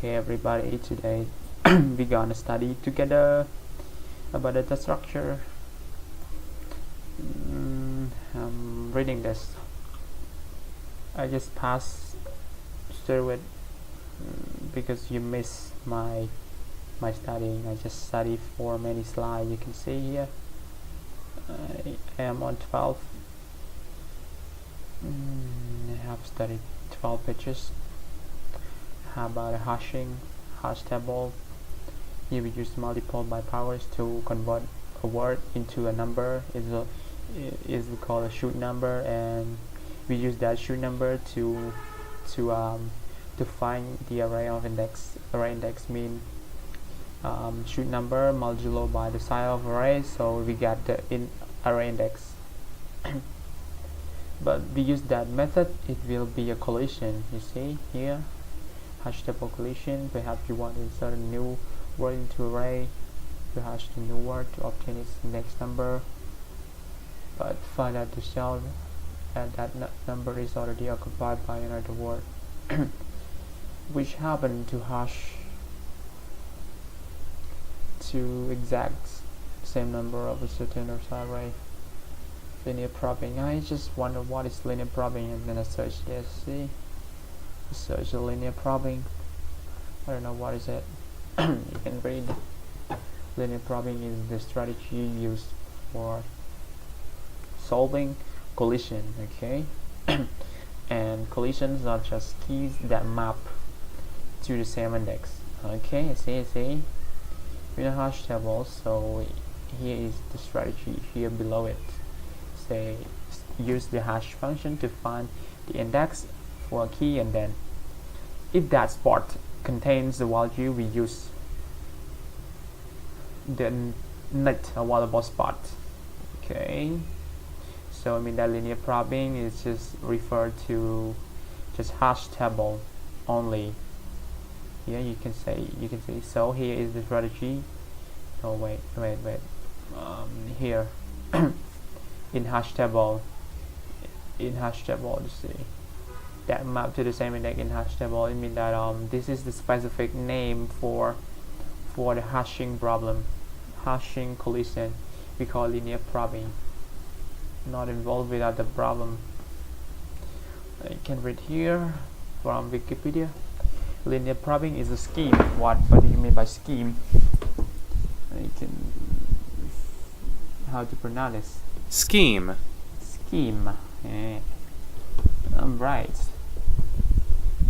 Okay, everybody, today we're gonna study together about data structure. I'm reading this. I just passed through it because you missed my studying. I just studied for many slides. You can see here I am on 12. I have studied 12 pages. How about a hash table? Here we use multiple bytecode to convert a word into a number. Is called a shoot number, and we use that shoot number to find the array of index. Array index mean shoot number modulo by the size of array, so we get the array index. But we use that method, it will be a collision. You see here, hash table collision. Perhaps you want to insert a new word into array, you hash the new word to obtain its index number, but find out the cell and that number is already occupied by another word which happen to hash to exact same number of a certain array. Linear probing. I just wonder what is linear probing, and then I search this. See, search the linear probing. I don't know what is it. You can read. Linear probing is the strategy used for solving collision. Okay, and collisions are just keys that map to the same index. Okay, see. We know hash table, so here is the strategy. Here below it, say use the hash function to find the index for a key, and then if that spot contains the value, we use the net available spot. Okay, so I mean that linear probing is just referred to just hash table only. Here you can say so here is the strategy. Oh wait, here in hash table, you see that map to the same index in hash table. It means that this is the specific name for the hashing problem, hashing collision. We call linear probing. Not involved without the problem. I can read here from Wikipedia. Linear probing is a scheme. What do you mean by scheme? I can how to pronounce this? Scheme. Yeah. I'm right.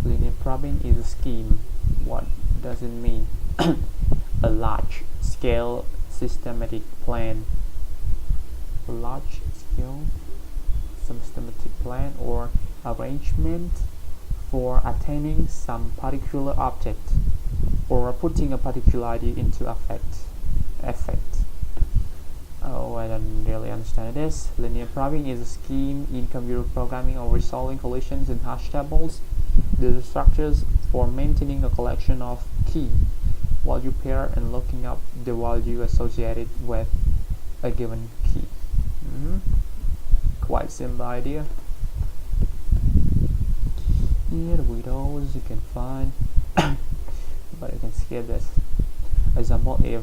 Linear probing is a scheme. What does it mean? A large scale systematic plan. A large scale systematic plan or arrangement for attaining some particular object or putting a particular idea into effect. Oh, I don't really understand this. Linear probing is a scheme in computer programming or resolving collisions in hash tables. The structures for maintaining a collection of key value pair and looking up the value associated with a given key. Quite simple idea. Here the windows you can find, but you can skip this. Example, if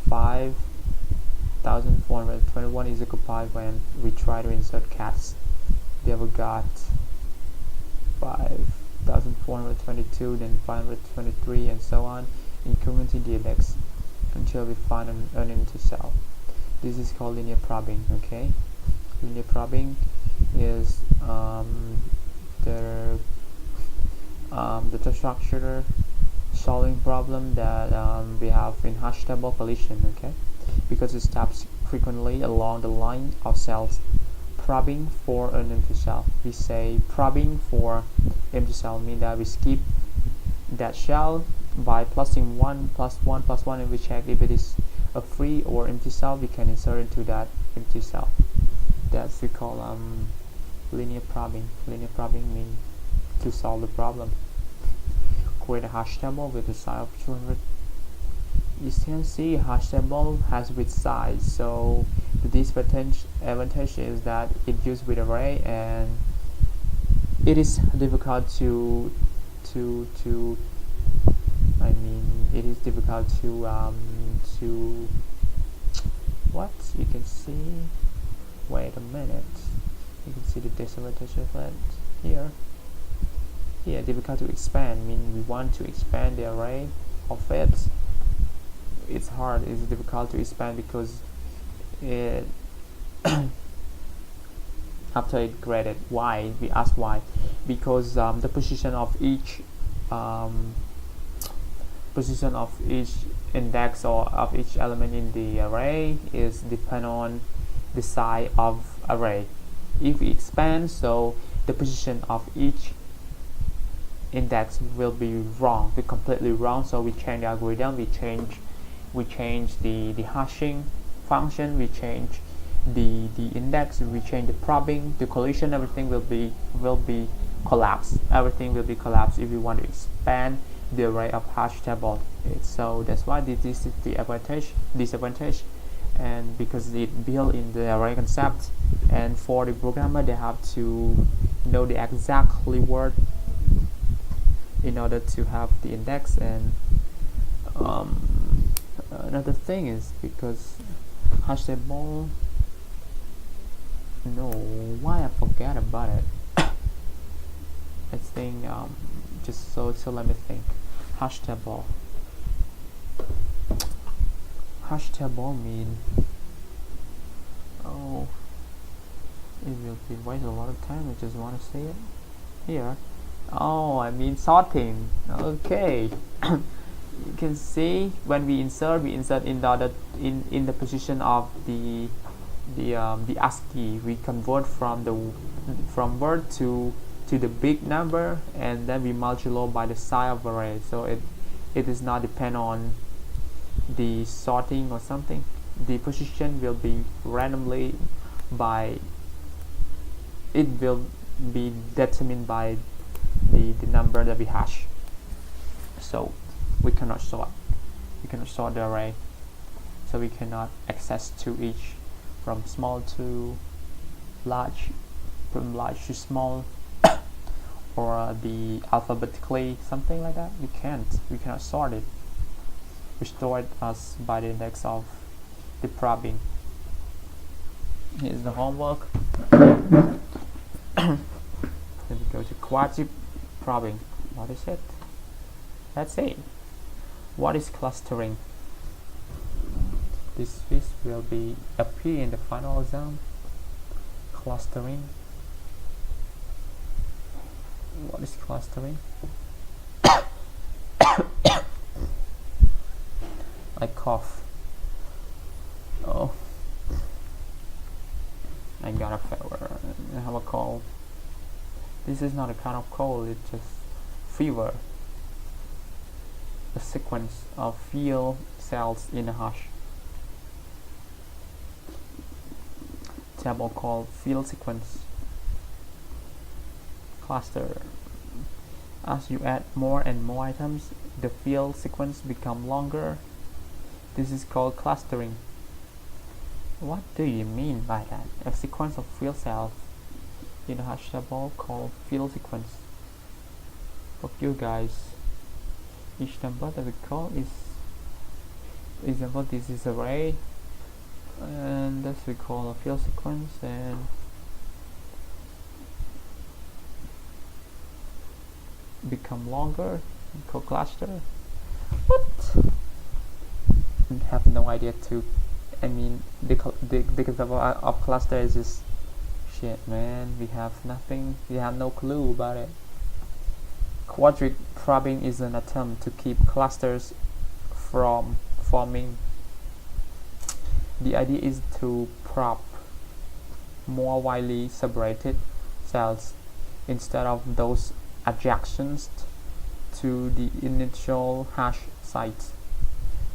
5,421 is occupied when we try to insert cats, we have got 5,422, then 523, and so on, incrementing the index until we find an empty cell. This is called linear probing. Okay, linear probing is the structure solving problem that we have in hash table collision. Okay, because it stops frequently along the line of cells. Probing for an empty cell. We say probing for empty cell mean that we skip that cell by plussing 1 plus 1 plus 1, and we check if it is a free or empty cell. We can insert into that empty cell. That's we call linear probing. Linear probing means to solve the problem. Create a hash table with a size of 200. You can see hash table has with size, so the disadvantage is that it used with array, and it is difficult to I mean, it is difficult to what you can see. Wait a minute. You can see the disadvantage of that here. Here, difficult to expand. I mean, we want to expand the array of it. It's hard. It's difficult to expand because it after it graded. Why? We ask why. Because the position of each index or of each element in the array is depend on the size of array. If we expand, so the position of each index will be wrong, be completely wrong. So we change the algorithm, we change the hashing function, we change the index, we change the probing, the collision, everything will be collapsed. Everything will be collapsed if we want to expand the array of hash table. So that's why this is the disadvantage, and because it built in the array concept, and for the programmer they have to know the exact word in order to have the index. And another thing is because hash table, no, why I forget about it. I think just so let me think. Hash table mean, oh, it will be waste a lot of time. I just want to say it here. Oh, I mean sorting. Okay. You can see when we insert in the position of the ASCII. We convert from word to the big number, and then we multiply by the size of array. So it does not depend on the sorting or something. The position will be randomly by, it will be determined by the number that we hash. So we cannot sort the array, so we cannot access to each from small to large, from large to small, or the alphabetically, something like that. We cannot sort it. We store it as by the index of the probing. Here's the homework. Then we go to quasi probing. What is it? That's it. What is clustering? This will be appear in the final exam. Clustering. What is clustering? I cough. Oh, I got a fever. I have a cold. This is not a kind of cold, it's just fever. A sequence of field cells in a hash table called field sequence. Cluster. As you add more and more items, the field sequence become longer. This is called clustering. What do you mean by that? A sequence of field cells in a hash table called field sequence. For you guys, each number that we call is, example, this is array, and this we call a field sequence, and become longer, called cluster. What? I have no idea too. I mean, the example of cluster is just shit, man. We have nothing. We have no clue about it. Quadric probing is an attempt to keep clusters from forming. The idea is to probe more widely separated cells instead of those adjacent to the initial hash site.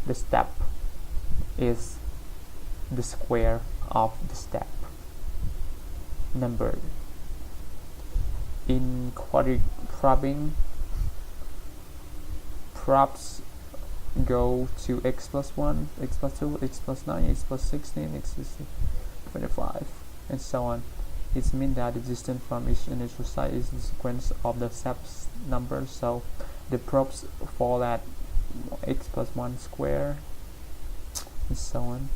The step is the square of the step number. In quadric probing, probes go to x plus 1, x plus 2, x plus 9, x plus 16, x plus 25, and so on. It means that the distance from each initial site is the sequence of the steps number. So the probes fall at x plus 1 square, and so on.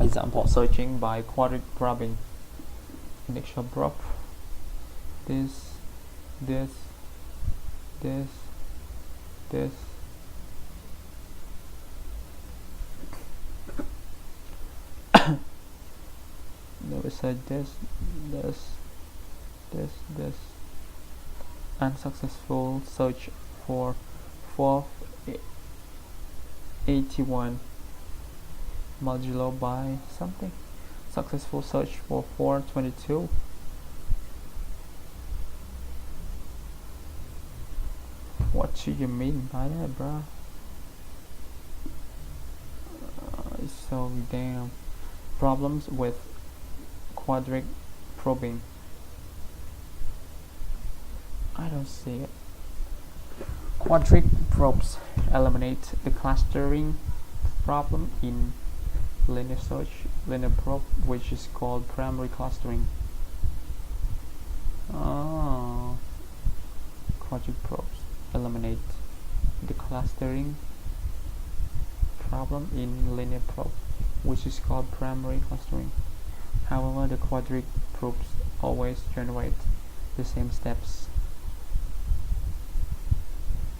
Example, searching by quadratic probing. Initial probe, this, this, this, this. Then we said this, this. Unsuccessful search for 481 modulo by something. Successful search for 422. What do you mean by that, bro? So damn. Problems with quadratic probing. I don't see it. Quadratic probes eliminate the clustering problem in linear probe, which is called primary clustering. Quadratic probes eliminate the clustering problem in linear probe, which is called primary clustering. However, the quadratic probes always generate the same steps.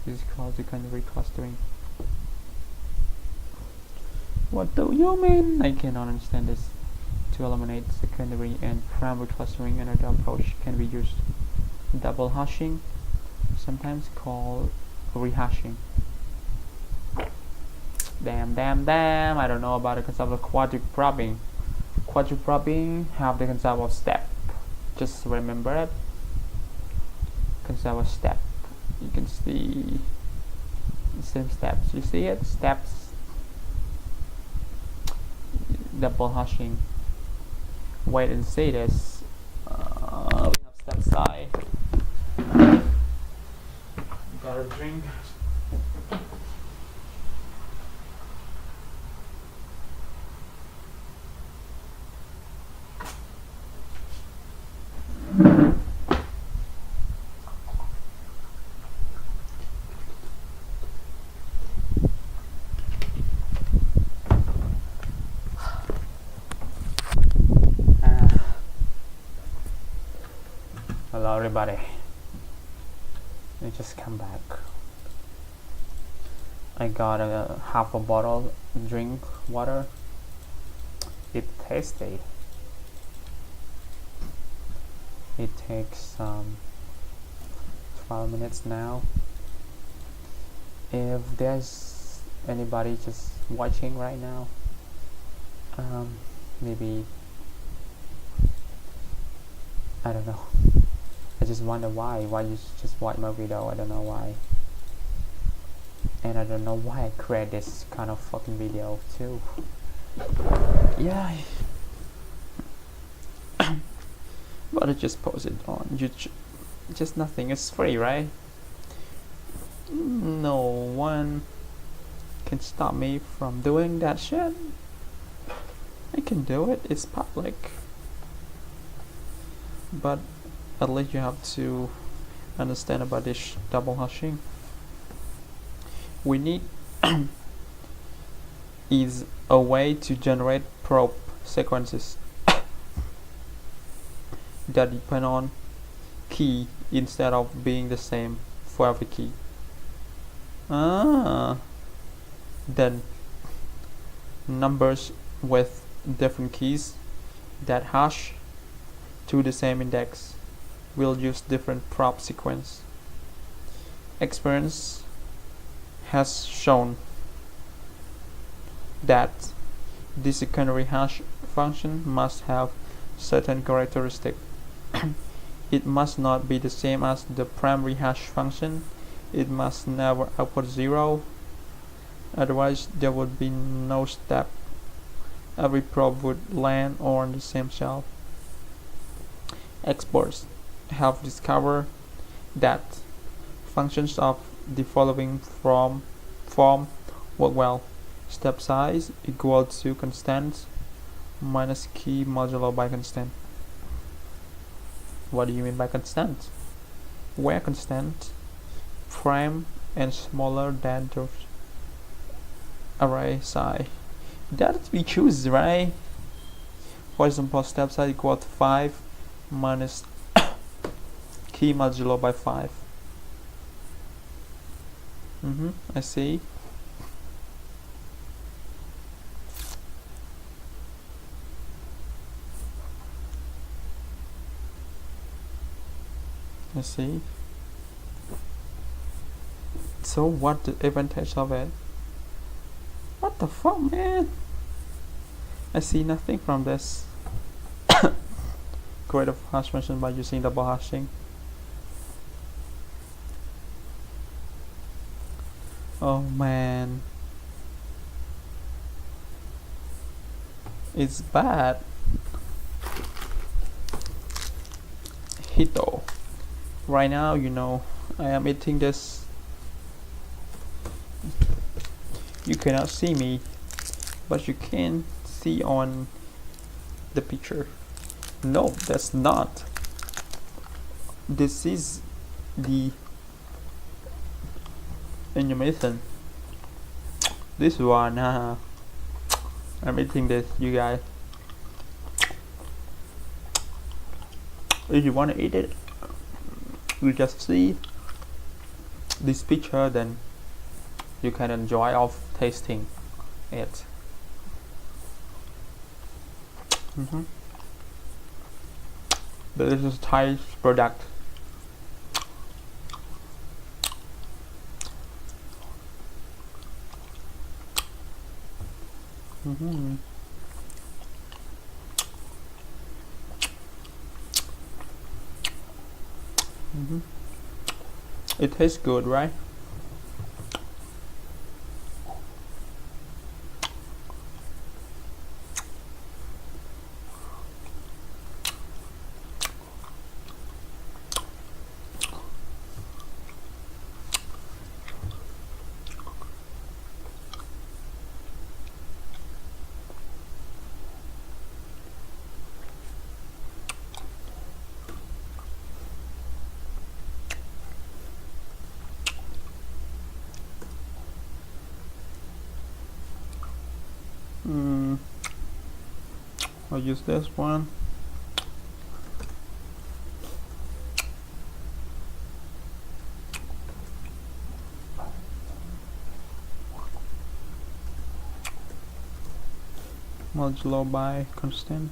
This is called secondary clustering. What do you mean? I cannot understand this. To eliminate secondary and primary clustering, another approach can be used. Double hashing, sometimes called rehashing. Damn, I don't know about the concept of quadratic probing. Quadratic probing have the concept of step. Just remember it. Concept of step. You can see the same steps. You see it? Steps. Double hashing. Wait and see this. We have step side. Got a drink. Hello everybody, let me just come back. I got a half a bottle drink water. It's tasty. It takes 12 minutes now. If there's anybody just watching right now, maybe, I don't know. I just wonder why you just watch my video. I don't know why. And I don't know why I create this kind of fucking video too. Yeah. But I just post it on YouTube. Just nothing. It's free, right? No one can stop me from doing that shit. I can do it. It's public. But at least you have to understand about this double hashing. We need is a way to generate probe sequences that depend on key instead of being the same for every key. Then numbers with different keys that hash to the same index will use different probe sequence. Experience has shown that the secondary hash function must have certain characteristic. It must not be the same as the primary hash function. It must never output 0. Otherwise, there would be no step. Every probe would land on the same shelf. Experts have discovered that functions of the following form work well. Step size equal to constant minus key modulo by constant. What do you mean by constant? Where constant? Prime and smaller than the array size that we choose, right? For example, step size equal to 5 minus key modulo by 5. I see. I see. So what the advantage of it? What the fuck, man? I see nothing from this. Create a hash function by using double hashing. Oh man, it's bad. Hito. Right now, you know, I am eating this. You cannot see me, but you can see on the picture. No, that's not. This is the animation. This one, I'm eating this, you guys. If you want to eat it, you just see this picture, then you can enjoy of tasting it. This is Thai product. It tastes good, right? I'll use this one. Modulo by constant.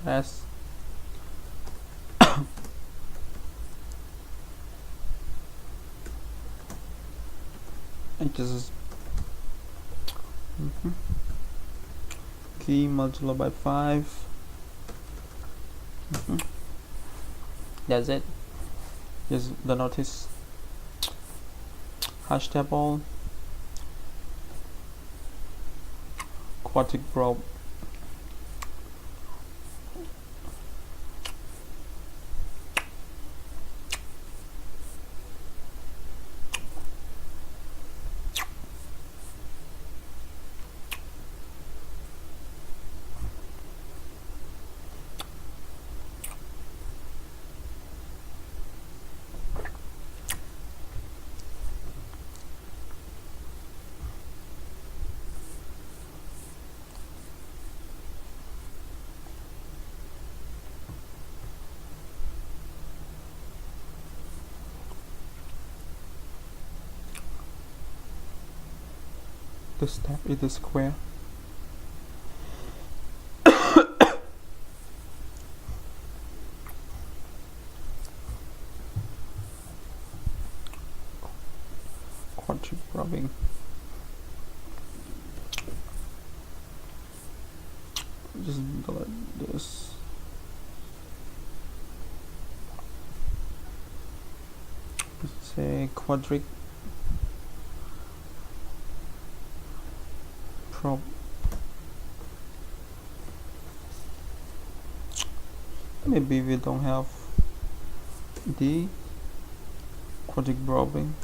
Gas. And just key modulo by 5. That's it. Just the notice hash table quadratic probe. The step is the square. Quadratic probing. Just delete this. Say quadratic probe. Maybe we don't have the quadratic probing.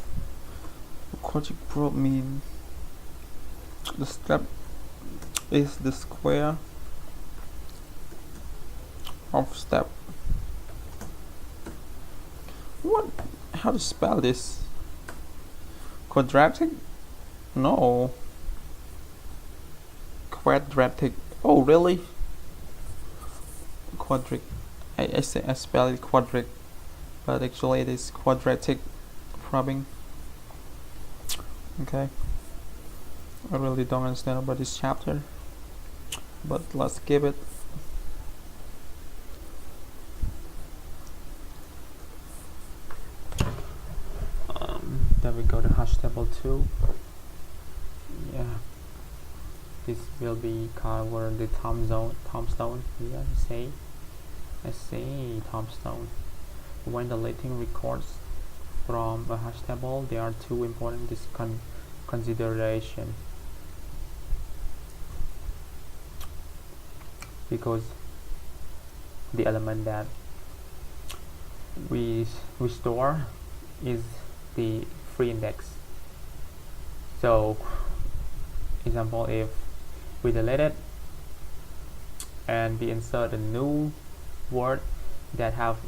Quadratic probe mean the step is the square of step. What? How to spell this? Quadratic? No. Quadratic. Oh, really? Quadric. I spell it quadric, but actually it is quadratic probing. Okay. I really don't understand about this chapter, but let's give it. Then we go to hash table 2. Yeah, this will be covered the tombstone. Yeah, I see tombstone. When deleting records from a hash table, there are two important considerations. Because the element that we store is the free index. So, example, if we delete it and we insert a new word that have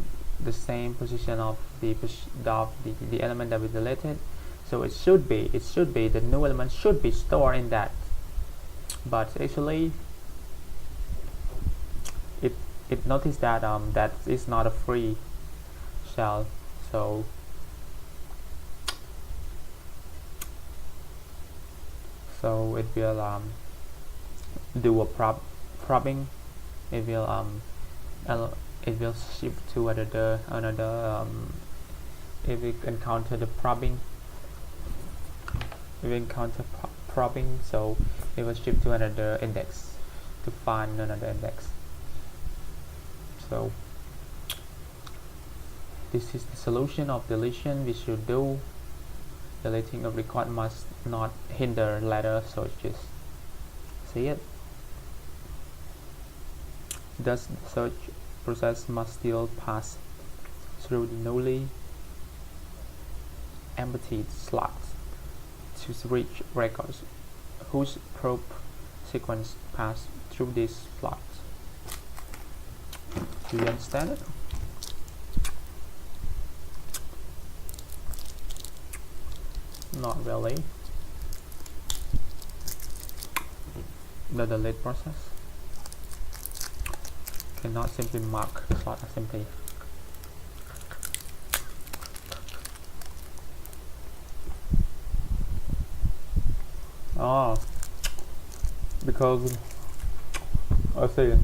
the same position of the element that we deleted, so it should be the new element should be stored in that, but actually it noticed that that is not a free shell, so it will do a probing. It will shift to another if we encounter the probing, so it will shift to another index to find another index. So this is the solution of deletion we should do. Deleting a record must not hinder later searches. See it? Thus, the search process must still pass through the newly emptied slots to reach records whose probe sequence pass through these slots. Do you understand it? Not really. The delete process cannot simply mark the slot as empty. Because I see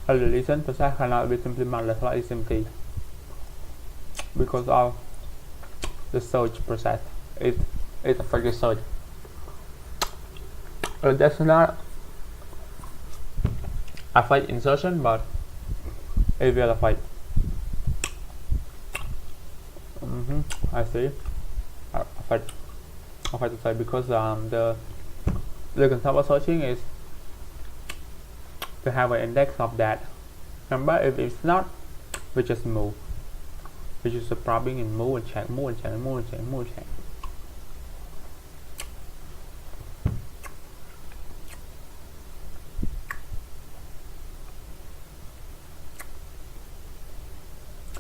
a deletion process cannot be simply marked the slot is empty because of the search process. It affects the search. That's not affect insertion, but it will affect. I see. Affect the search because the concept of searching is to have an index of that. Remember, if it's not, we just move. We just probing and move and check.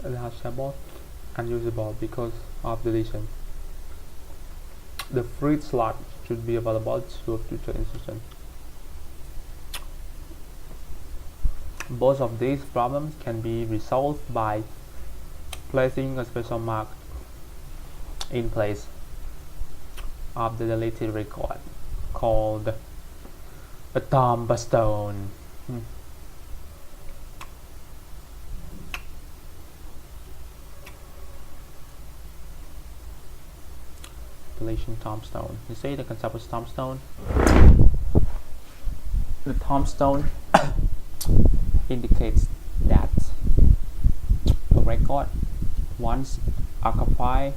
The hash table unusable because of deletion. The free slot should be available to a future insertion. Both of these problems can be resolved by placing a special mark in place of the deleted record called a tombstone. Deletion tombstone. You see the concept of tombstone? The tombstone indicates that a record once occupy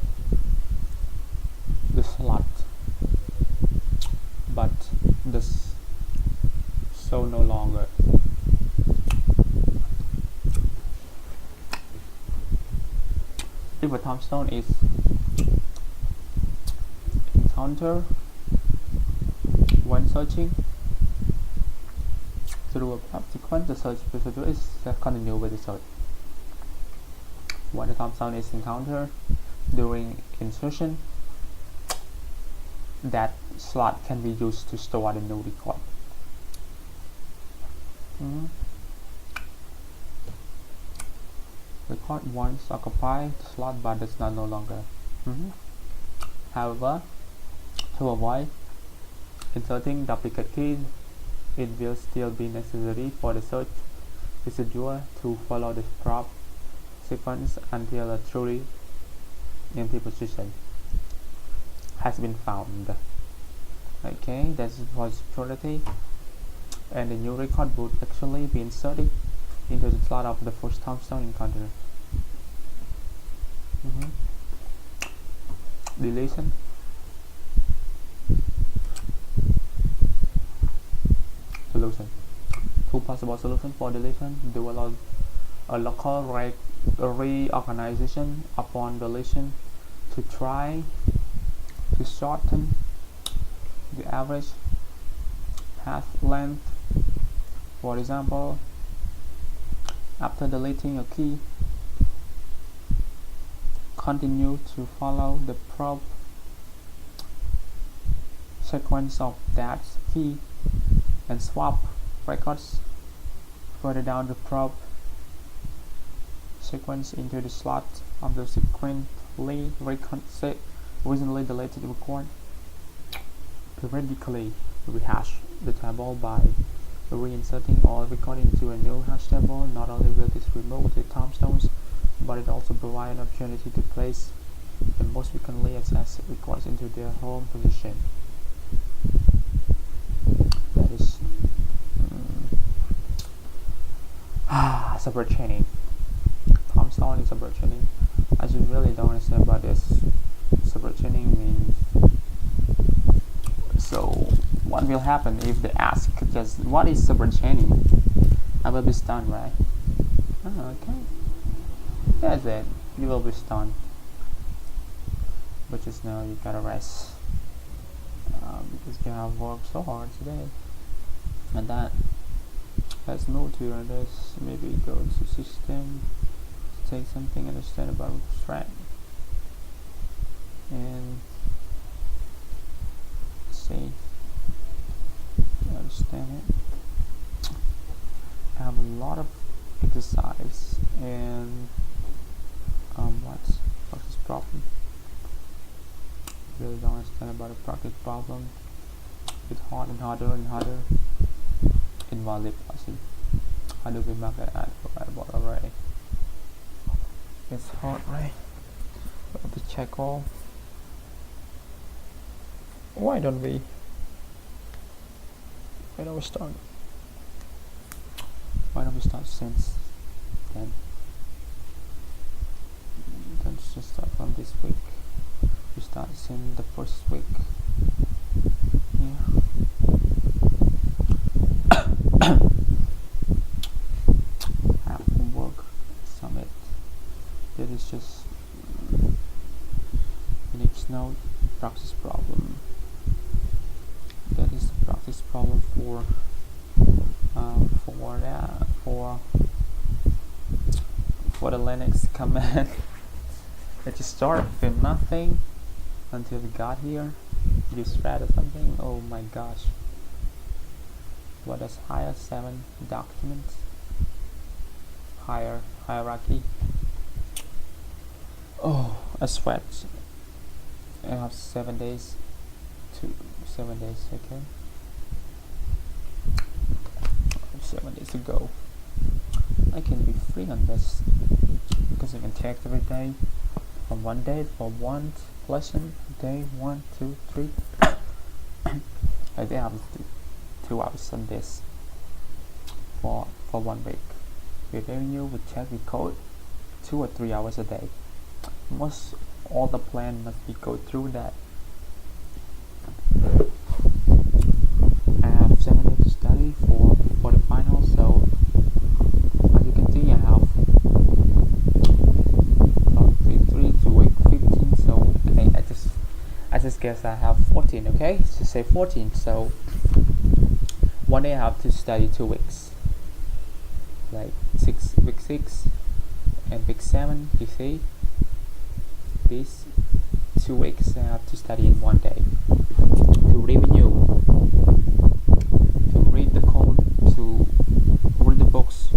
the slot, but this so no longer. If a tombstone is encountered when searching, through a prop sequence, the search procedure is continued with the search. When the compound is encountered during insertion, that slot can be used to store the new record. Record once occupied the slot but does not no longer. However, to avoid inserting duplicate keys, it will still be necessary for the search procedure to follow the prop sequence until a truly empty position has been found. Okay, that's for security, and the new record would actually be inserted into the slot of the first tombstone encounter. Deletion. Solution. Two possible solutions for deletion. Do a local reorganization upon deletion to try to shorten the average path length. For example, after deleting a key, continue to follow the probe sequence of that key and swap records further down the probe sequence into the slot of the recently deleted record. Periodically rehash the table by reinserting all record into a new hash table. Not only will this remove the tombstones, but it also provides an opportunity to place the most frequently accessed records into their home position. That is separate chaining. Tombstone is separate chaining. I just really don't understand what this separate chaining means. So what will happen if they ask just what is separate chaining? I will be stunned, right? Okay. That's it. You will be stunned. But just know you gotta rest. Because you have worked so hard today. And that. Let's move to this. Maybe go to system. Take something, understand about thread. And see. Understand it. I have a lot of exercise and what's this problem? Really don't understand about a practice problem. It's hard and harder and harder. Invalid passing. How do we mark that about array? It's hard, right? We have to check all. Why don't we start? Why don't we start since then? Let's just start from this week. We start in the first week. Yeah. Have homework summit. That is just next node practice problem. That is the practice problem for the Linux command. It just started with nothing until we got here. Use thread or something. Oh my gosh. What is higher 7 documents? Higher hierarchy. Oh, I sweat. I have 7 days. 7 days, okay. 7 days to go. I can be free on this because I can take every day from one day for one lesson. Day 1, 2, 3. I think I have 2 hours on this for 1 week. Preparing you would check the code 2 or 3 hours a day. Most all the plan must be go through that. I have 7 days to study for the final, so as you can see I have week 3 to week 15, so I just guess I have 14, okay? Let's just say 14, so one day I have to study 2 weeks, like week 6 and week 7. You see, these 2 weeks I have to study in one day to review, to read the code, to read the books.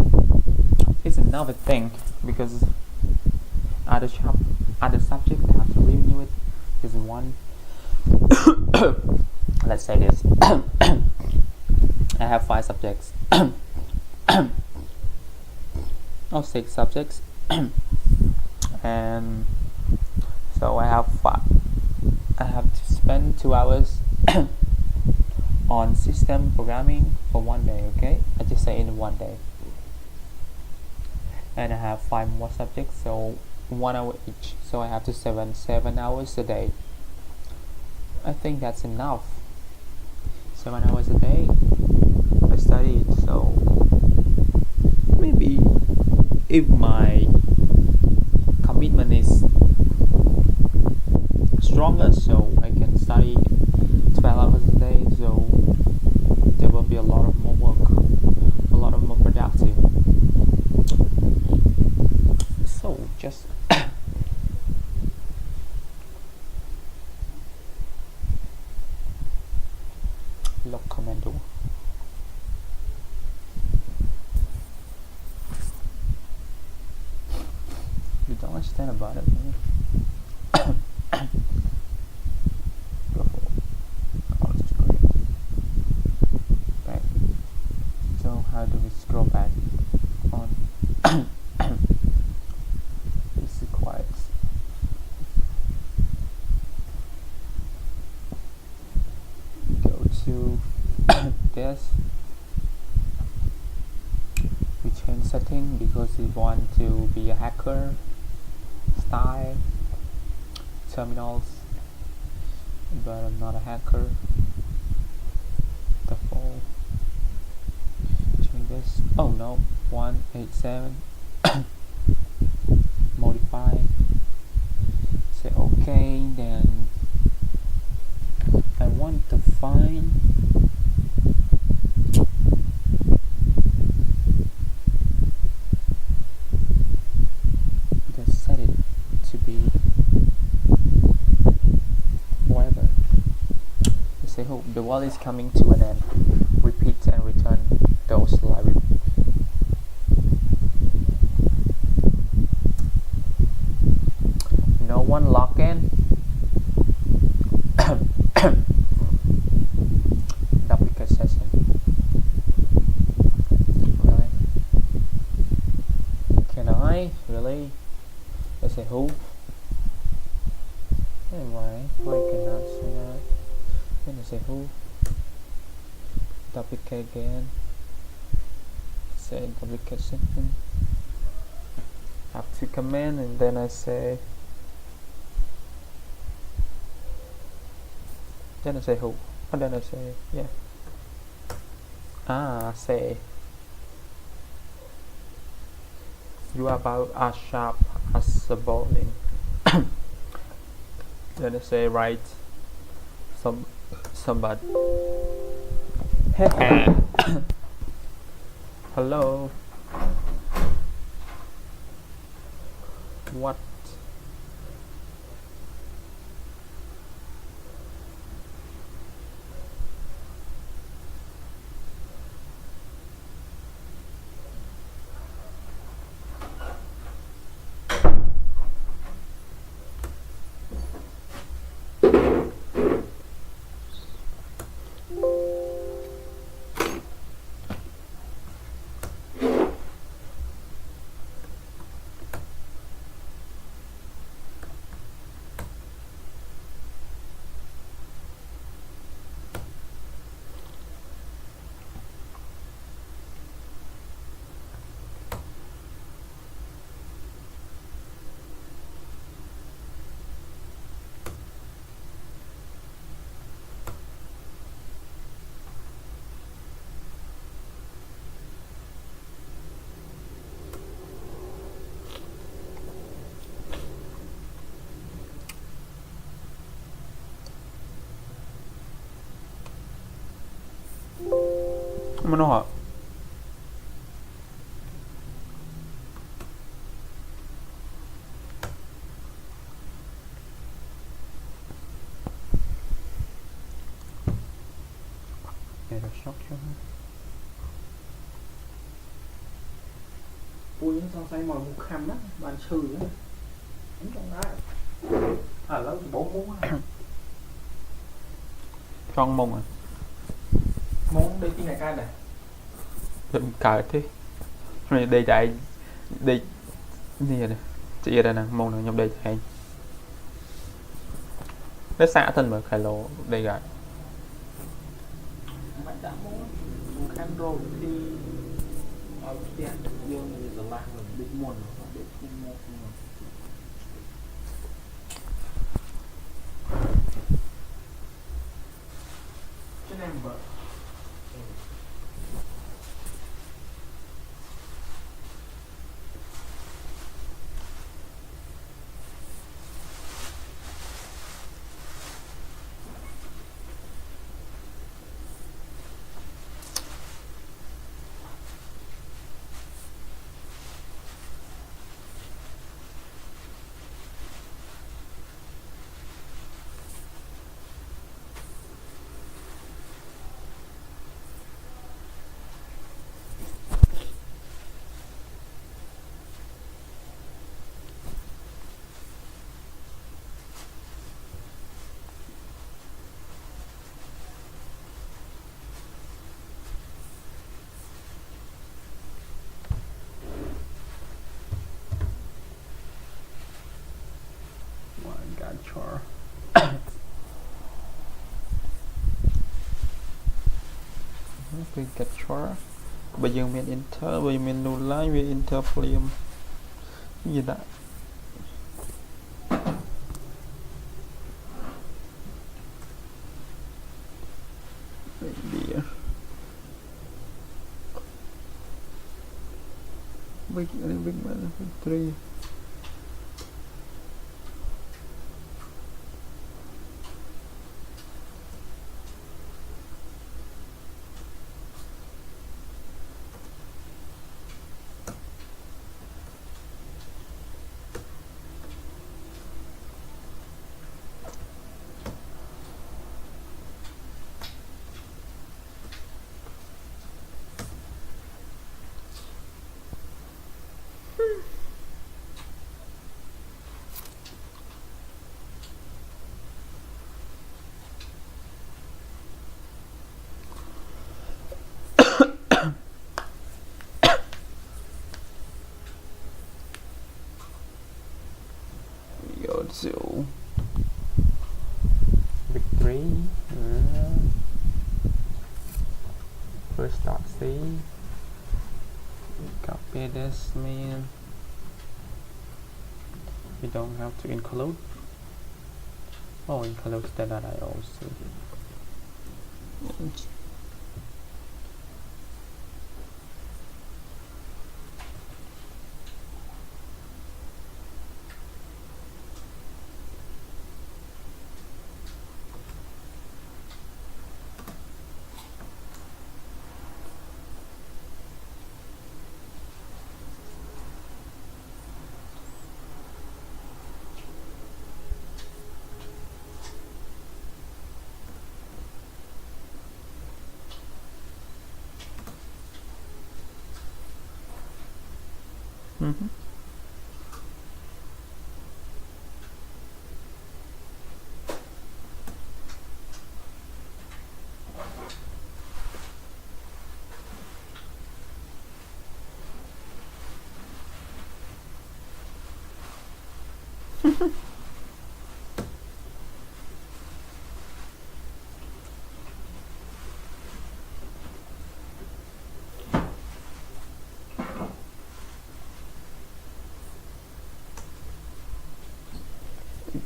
It's another thing because other subject I have to review it is one. Let's say this. I have 5 subjects. Or 6 subjects. And so I have to spend 2 hours on system programming for one day. Okay, I just say in one day. And I have 5 more subjects, so 1 hour each. So I have to 7 hours a day. I think that's enough. 7 hours a day I studied. So maybe if my commitment is stronger, so I can study 12 hours a day, so there will be a lot of more work, a lot of more productive. So just look commando. You don't understand about it, man. Back. So how do we scroll back on? This is quiet. Go to this. We change setting because we want to be a hacker. Style, terminals, but I'm not a hacker. Default. Change this. Oh no, 187. Modify. Say okay. Then I want to find set it to be whatever. You say, oh, the world is coming to an end. Repeat and return those library. No one log in. Duplicate session. Really? Can I really? I say who? Anyway, I cannot say that. Then I say who? Duplicate again. Say duplicate section. Have to command and then I say. Then I say who? And then I say yeah. I say. You are about as sharp as a bowling. Then I say right somebody. Hello. What? mà nó hả Data structure ពួកយើងសង្ស័យមកមុខខំណាបានឈឺណាខ្ញុំចង់ដែរឥឡូវដំបូងមុខណា trong mông à មុខដូចពីអ្នកកើតដែរ Đừng cởi thế này đây chạy đây gì này chị đây nè mông này trong đây chạy nó xả thân mà khai lô đây gạt មិនដាក់មុខមុខខំរោគទីឲ្យផ្ទះយើងវាស្រឡះដូចមុនដូចគុំមកឆ្នាំបើ Sure. Cái capture bây giờ mình enter bây giờ mình lưu lại về enter frame gì đó địa big man three so Big 3 first dot C copy this man we don't have to include include that I also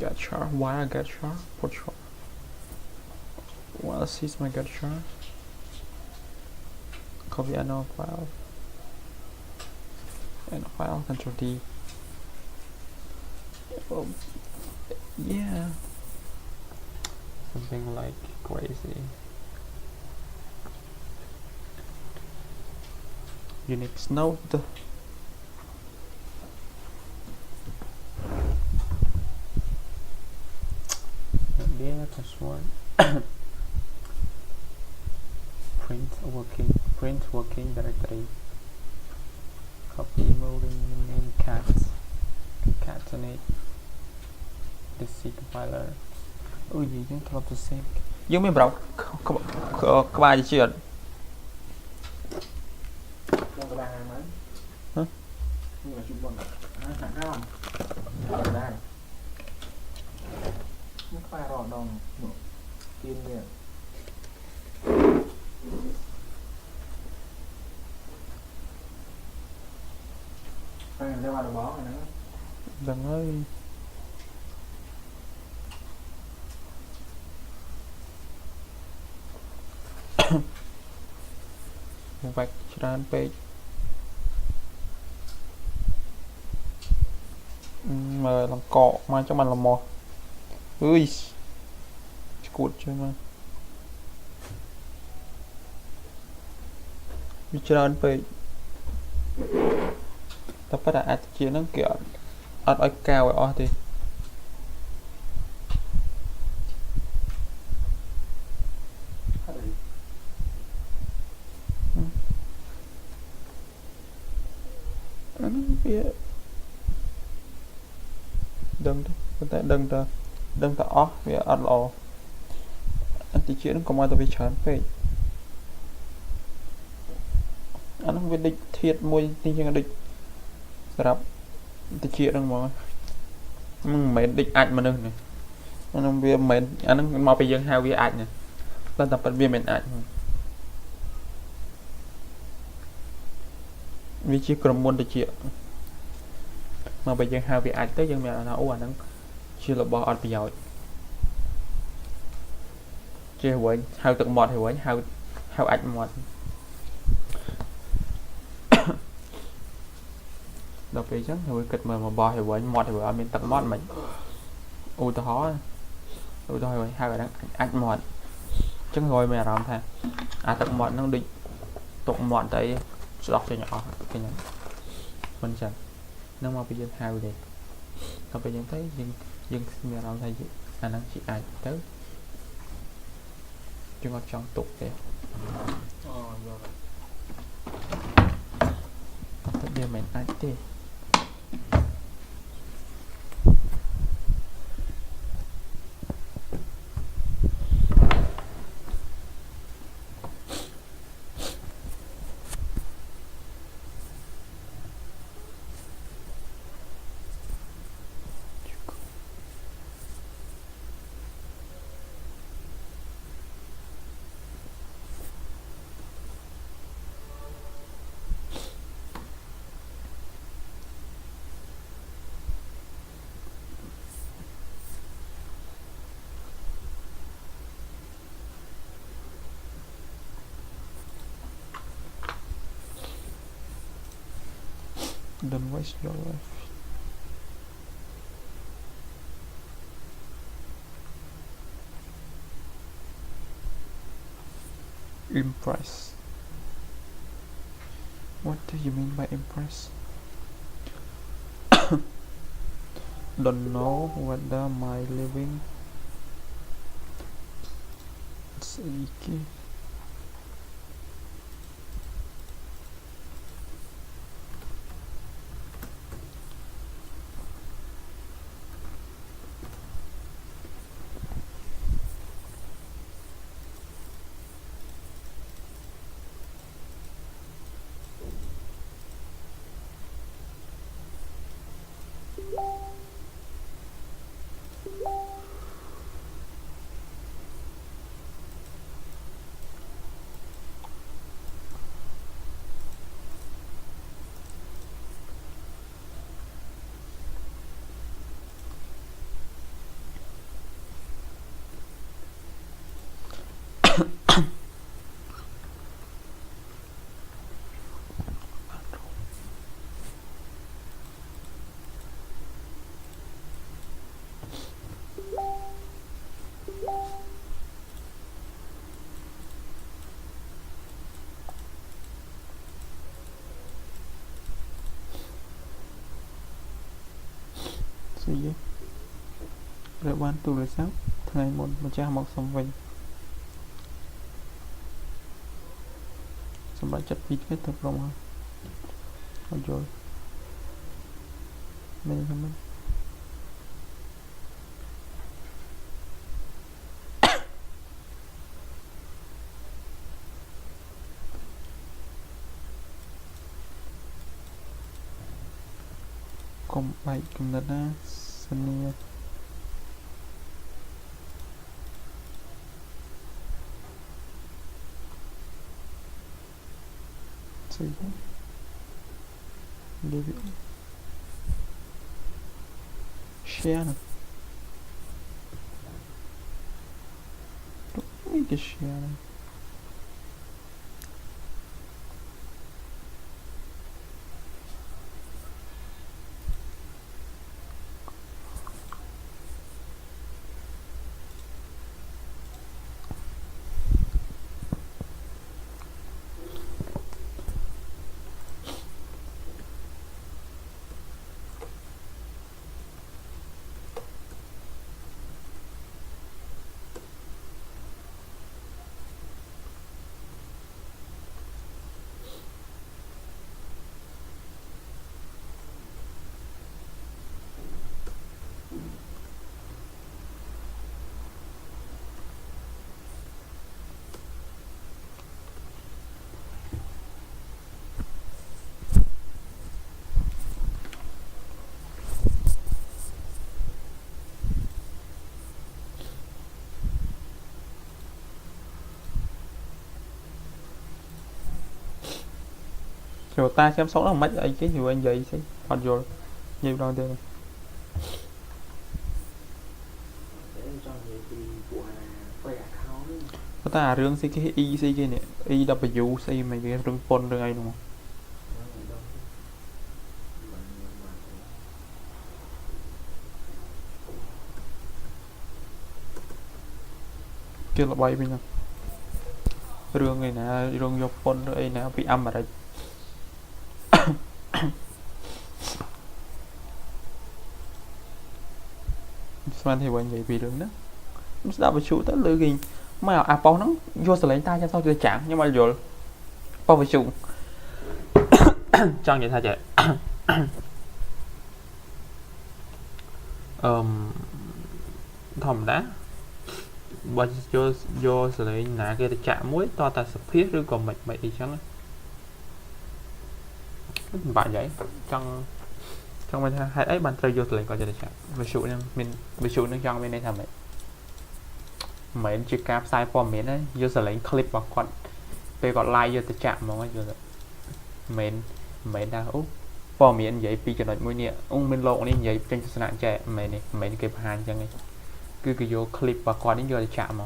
get char why I get char put char well is my get char copy another file and file control D oh, yeah something like crazy Unix node. There, password. Print working directory. Copy moving name cat. Concatenate. The C compiler. Ôi gì chứ thật là xem. Dương miền bảo các bài gì chuyện. Trong cái bàn mấy hả? Nhưng mà chụp bằng hẳn không ở đây nó phải rõ đồng tiên liền phải leo vào đầu bó này nữa Đừng ơi. Một vạch tràn page. Mà làm cọ mà cho mình làm mò. Ui cụt chơi mà tràn page. Tập bắt đã chia nó kiểu ở cao ở thì nó biết đừng ta off vì ở lò anh chỉ chuyện có mà tôi bị chán về anh không biết định thiệt môi tin chăng định sập tôi chuyện đang mà mấy định ảnh mà nương này anh không biết mấy anh mau bây giờ hai vi ảnh này ta tập bật viên mình ảnh vì chỉ còn môn để chuyện mà bây giờ hai vi ảnh tới dân mẹ nó ủa nó chưa là bỏ bây giờ chưa với hai tự mọt thì với hai ảnh mọt đọc về chắc thì kịch mà bò thì với mọt thì với mình tận mọt mình ui tao khó ui tao rồi hai người đang ảnh mọt chứ rồi mẹ làm thà tận mọt nó định tụng mọt tới đọc cho nhỏ cái này mình chẳng nó mà bây giờ hai người tao bây giờ thấy nhưng mẹ làm thay anh đang chỉ ai tới chứ ngọt trong tục kìa tất nhiên mình ai thì don't waste your life. Impress. What do you mean by impress? Don't know whether my living it's icky. gì rồi ban tụ rồi sao ngày một cha một xong vinh xong lại chặt vịt hết thật lòng rồi mình không biết còn bài cầm đặt á sân gì David share nè đúng cái share này rồi ta chăm sóc nó mấy ấy cái nhiều anh vậy chứ còn rồi nhiều đâu đây có ta rương xí cái y xí cái này y w xí mấy cái rương pon rương ấy đúng không kia là bay bên nhau rương này nè rương vô pon rương ấy nè bị âm ở đây Sman thì vậy vậy vì đường đó nó đã bị chủ tới lưỡi gìn mà bao nó vô xử lấy tay cho sao chưa chẳng nhưng mà rồi bao bị chủ chẳng vậy thôi chị thầm đá bao vô xử lý nã kia chạm muối to ta sập thiết rồi còn mệt đi chẳng bạn vậy trong mình hai ấy bạn chơi vô xử lý coi cho được chạm ví dụ như mình ví dụ như trong bên đây thầm vậy mấy chiếc cáp sai form miễn ấy vô xử lý clip vào còn về còn like vô tới chạm mà vô mình đang úp form miễn vậy pi cho nó mũi nè ông mình lộn đi vậy trên sân nạn trẻ mấy cái hàng chẳng này cứ vô clip và còn đến vô chạm mà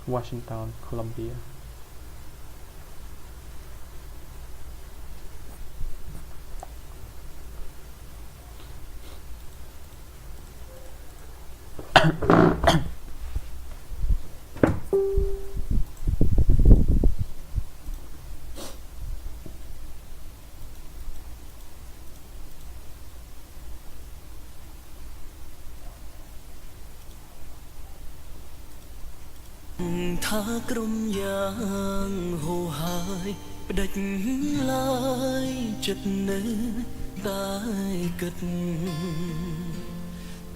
Washington, Columbia. tha crom yang hồ hai đạch lai chật nê tai cất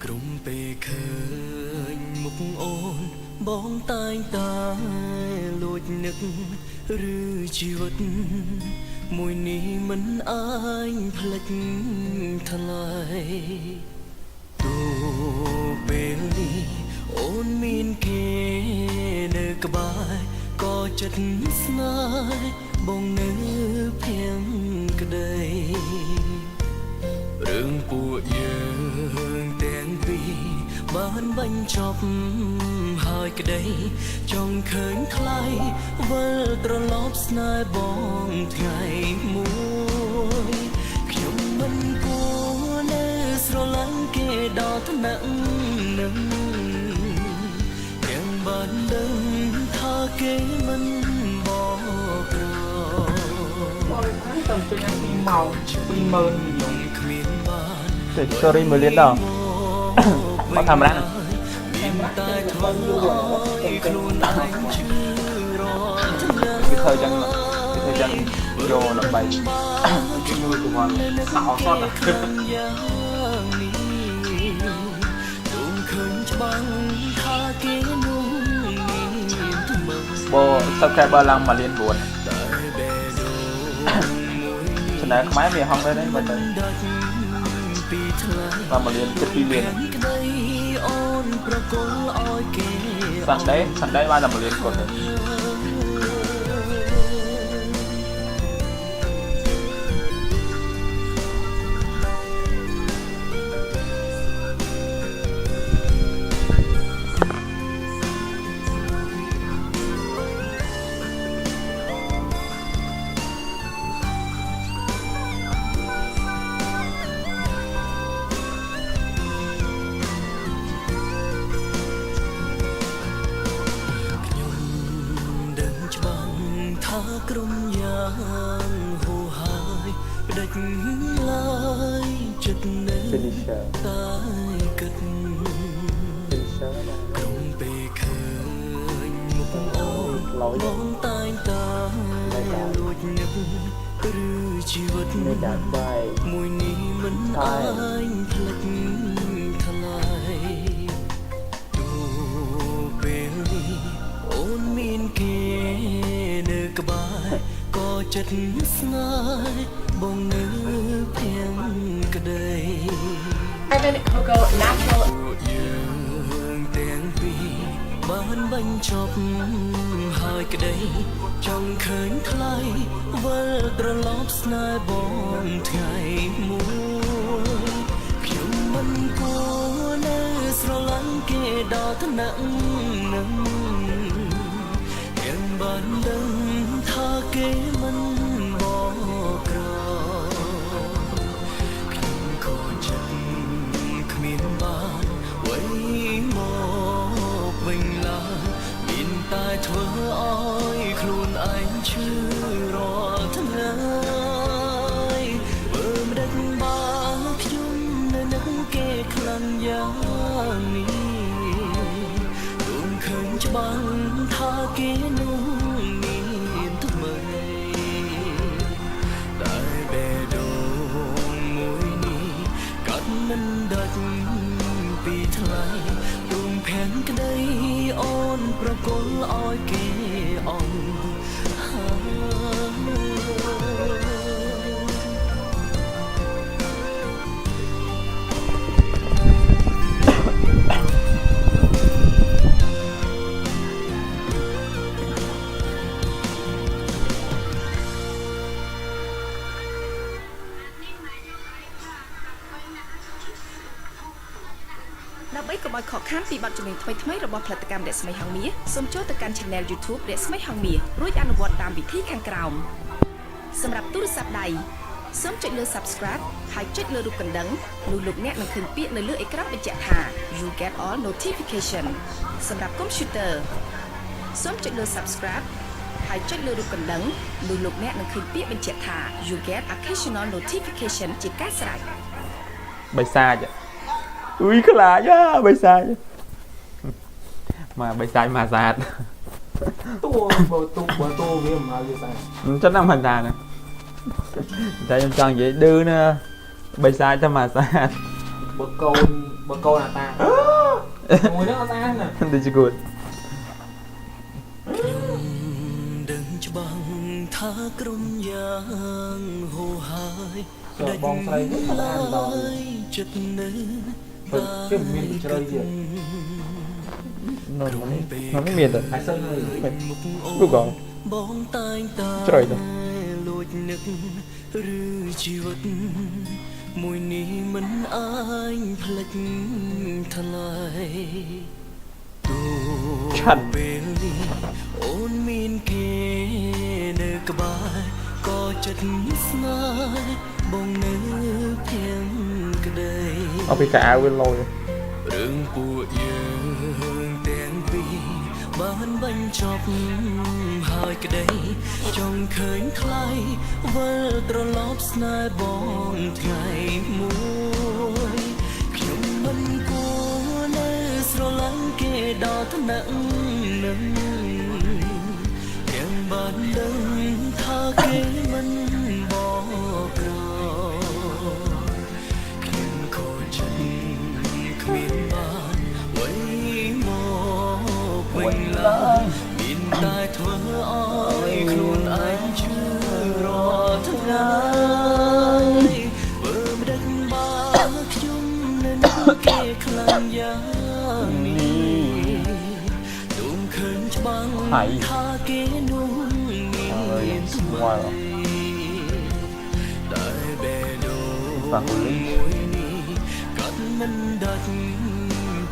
crom bê khơi mục ôn bóng tai ta lụt nức rư chi vật mùi ni mấn anh phật thay tu bê ly ôn min kê nơi cả bài có chất snai bông nữ phèm cái đây រឿងពួកយើងទាំងពីរបានបញ្ចប់ហើយក្តីចង់ឃើញថ្លៃវិលត្រឡប់ស្នេហ៍បងថ្ងៃមួយខ្ញុំមិនគួរនៅស្រឡាញ់គេដល់ថ្នាក់នឹងទាំងបានដឹងថាគេមិនបកក្រ បរិស្ថានតាមចេញឲ្យពីម៉ោង20000មីលី គ្មានបាន Thì story 1 លានដល់ មកកាមេរ៉ា មានតែធ្វើឲ្យខ្លួនឯងជឿរត់ វាធ្វើចឹងយកដើម្បី គេមើលទៅមកខោសត យ៉ាងនេះទុំឃើញច្បាស់ថាគេនោះមានថ្មើរ បើ subscriber ឡើង1លាន9 តែបេះដូងមួយ channel ខ្មែរមានហងដែរមើលទៅ ដាច់ពីថ្លៃ បាន1លាន7 2លាន ក្តីអូនប្រគល់ឲ្យគេ Sunday បានតែ1លានគាត់ទេ ខ្ញុំដឹងច្បាស់ថាក្រុមយ៉ាងហូរហើយផ្ដាច់ឡើយចិត្តនៅ finisher តែគិត finisher ក្រុមពេលឃើញមុខអូនបងតែងតាលួចនឹកឬជីវិត នៃការបាយ មួយនេះមិនអាចផ្លិចថ្លៃទោះពេលនេះអូនមានគេនៅក្បែរក៏ចិត្តស្នេហ៍បងនៅភៀងក្តី Ivan Coco Natural ពួកយើងទាំងពីរបានបញ្ចប់ហើយក្តីចង់ឃើញថ្លៃវិលត្រឡប់ស្នេហ៍បងថ្ងៃមួយខ្ញុំមិនគួរនៅស្រឡាញ់គេដល់ថ្នាក់នឹងទាំងបានដឹងថាគេមិនបកក្រខ្ញុំក៏ចិត្តគ្មានបានអ្វីមកវិញឡើយមានតែធ្វើឲ្យខ្លួនឯងឈឺរាល់ថ្ងៃបើមិនដឹងបានខ្ញុំនៅនឹងគេខ្លាំងយ៉ាងនេះទុំឃើញច្បាស់ថាគេនោះមានថ្មីតែបេះដូងមួយនេះកាត់មិនដាច់ពីថ្លៃទុំផែនក្តីអូនប្រគល់ឲ្យគេអស់ហើយដើម្បីកុំឲ្យខកខានពីបទចម្រៀងថ្មីៗរបស់ផលិតកម្មរស្មីហងមាសសូមចូលទៅកាន់ Channel YouTube រស្មីហងមាសរួចអនុវត្តតាមវិធីខាងក្រោមសម្រាប់ទូរស័ព្ទដៃសូមចុចលើ Subscribe ហើយចុចលើរូបកណ្ដឹងនោះលោកអ្នកនឹងឃើញពាក្យនៅលើអេក្រង់បញ្ជាក់ថា You get all notification សម្រាប់ Computer សូមចុចលើ Subscribe ហើយចុចលើរូបកណ្ដឹងនោះលោកអ្នកនឹងឃើញពាក្យបញ្ជាក់ថា You get occasional notification ជាការស្រេច បិសាចអ៊ុយខ្លាចបិសាចមកបិសាចមកសាទ តួបើតួវាមិនឲ្យវាស្អាត ចិត្តណាស់មិនតាណាតែខ្ញុំចង់និយាយឌឺណាបិសាចតែមកសាទ បើកូនអាតាមួយហ្នឹងអត់ស្អាតណា ដូចជាគួត ដឹងច្បាស់ថាក្រុមយ៉ាងហូរហើយ បងស្រីនេះអត់ស្អាតដល់ ចិត្តនៅ បើជិះមានជ្រៅទៀត nó mới miền rồi ហើយសិនហើយ Google បងតែងតា ជ្រៅទៅ លួចនឹកឬជីវិត មួយនេះមិនអាចផ្លេចថ្លៃទូពេលនេះអូនមានគេនៅក្បែរក៏ចិត្តស្នេហ៍បងនៅភៀងក្ដី เอาไปกะอาวินโลย រឿងពួកយើងទាំងពីរបានបញ្ចប់ហើយក្ដីចង់ឃើញថ្លៃវិលត្រឡប់ស្នេហ៍បងថ្ងៃមួយខ្ញុំមិនគួរនៅស្រឡាញ់គេដល់ថ្នាក់នឹងទាំងបានដឹងថាគេមិនបកក្រខ្ញុំខូចចិត្តគ្មានបានអ្វីមកវិញឡើយមានតែធ្វើឲ្យខ្លួនឯងជឿរាល់ថ្ងៃបើមិនដឹងបើខ្ញុំនៅនឹងគេខ្លាំងយ៉ាងនេះទុំឃើញច្បាស់ថាគេនោះមានថ្មីតែបេះដូងមួយនេះកាត់មិនដាច់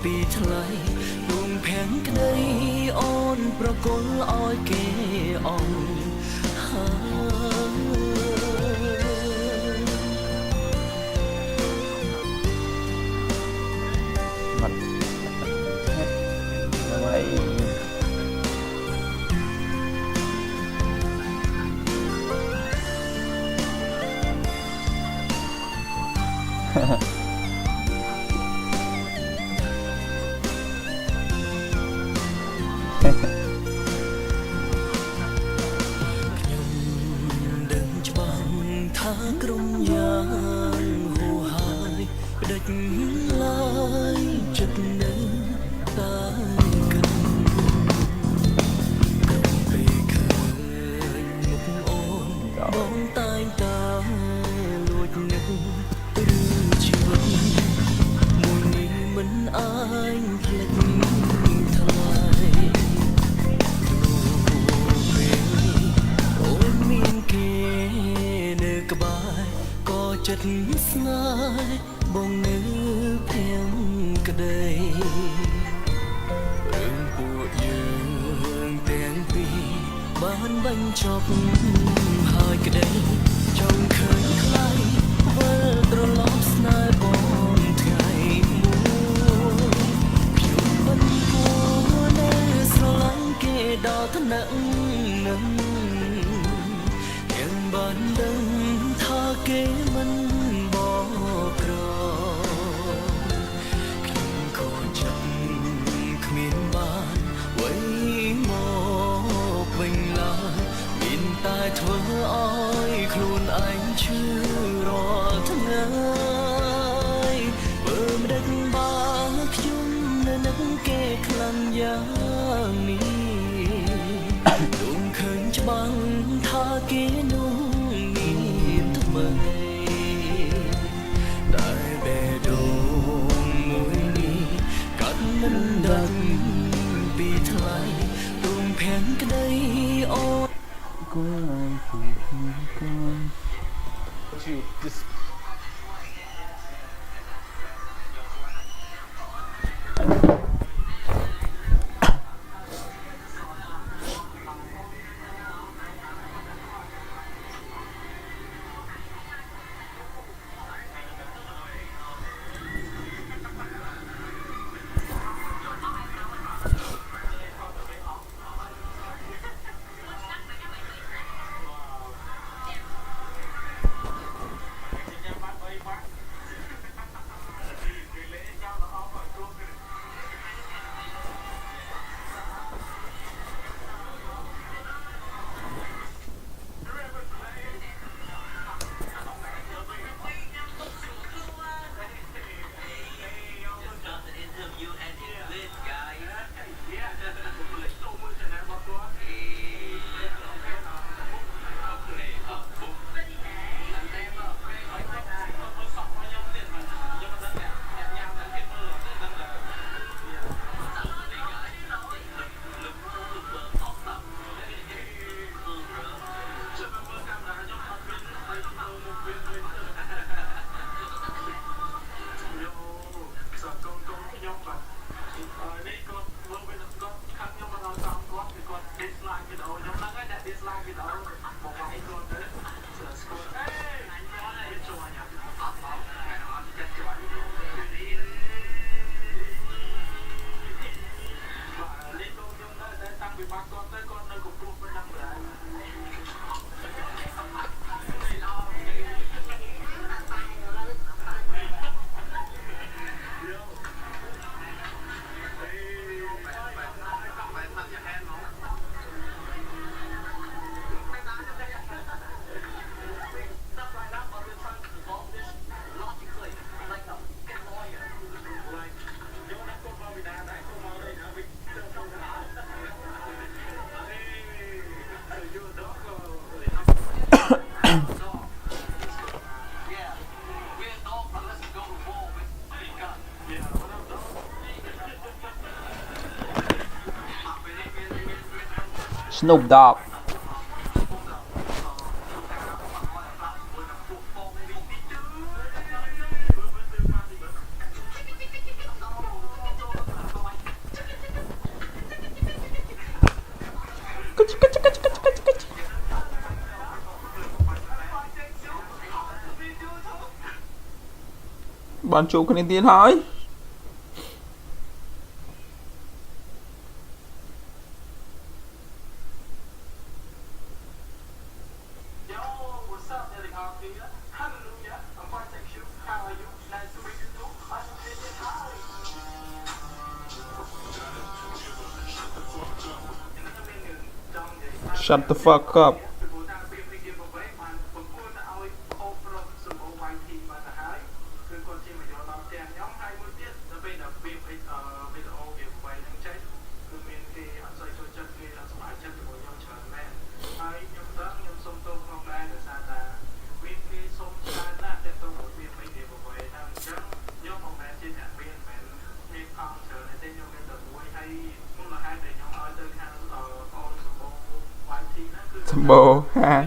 ពីថ្លៃដួងភាំងក្ដីអូនប្រគល់ឲ្យគេអងហើយ มันอะไร ដឹងច្បាស់ថាក្រុមយ៉ាងហូរហើយផ្ដេចឡើយចិត្តនៅតែគិតក្រុមពេលឃើញមុខអូនបងតែងតែលួចនឹកឬជីវិតមួយនេះមិនអាចផ្លេចថ្លៃ អូនមានគេនៅក្បែរក៏ចិត្តស្នេហ៍បងនៅភៀងក្ដីរឿងពួកយើងទាំងពីរបានបញ្ចប់ហើយក្ដីចង់ឃើញថ្លៃវិលត្រឡប់ស្នេហ៍បងថ្ងៃមួយខ្ញុំមិនគួរនៅស្រឡាញ់គេដល់ថ្នាក់នឹង បានដឹងថាគេមិនបកក្រខ្ញុំខូចចិត្តគ្មានបានអ្វីមកវិញឡើយមានតែធ្វើឲ្យខ្លួនឯងឈឺរាល់ថ្ងៃបើមិនដឹងបើខ្ញុំនៅនឹងគេខ្លាំងយ៉ាងនេះដួងឃើញច្បាស់ថាគេនោះ តែបេះដូងមួយនេះកាត់មិនដាច់ពីថ្លៃដួងភាំងក្ដីអូន เ Snoop Dogg. Bạn chủ cái tiền hỏi. Shut the fuck up. Bồ ha.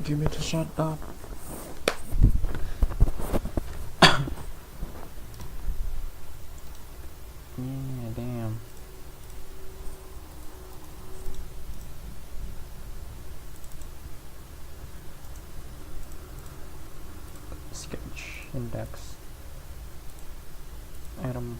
Give me to shut up. Yeah, damn. Sketch index. Atom.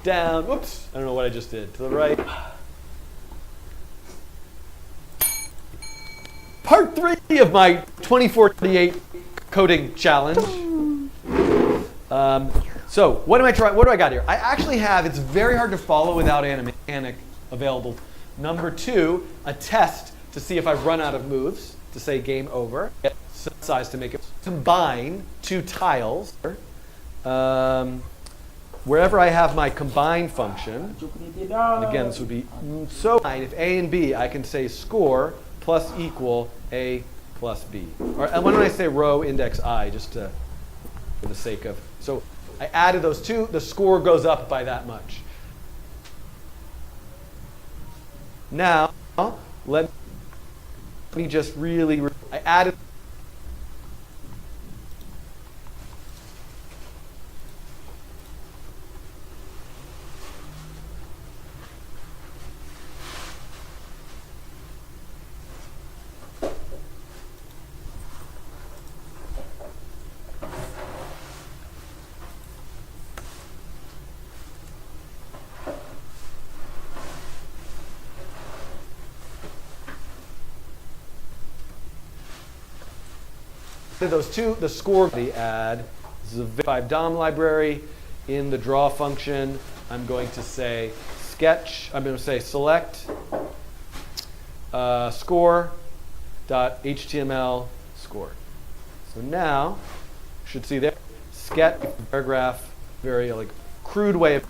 down. Whoops, I don't know what I just did. To the right. Part 3 of my 24-28 coding challenge. So what do I got here? I actually have, it's very hard to follow without mechanic available. Number 2, a test to see if I've run out of moves, to say game over. Get size to make it combine 2 tiles. Wherever I have my combine function, and again this would be so if A and B, I can say score plus equal A plus B. Or and when I say row index I, just to, for the sake of, so I added those 2, the score goes up by that much. Now, let me just really, I added those 2, the score, the add, this is a 5 DOM library. In the draw function, I'm going to say sketch, I'm going to say select score.html score. So now, you should see there, sketch paragraph, very like crude way of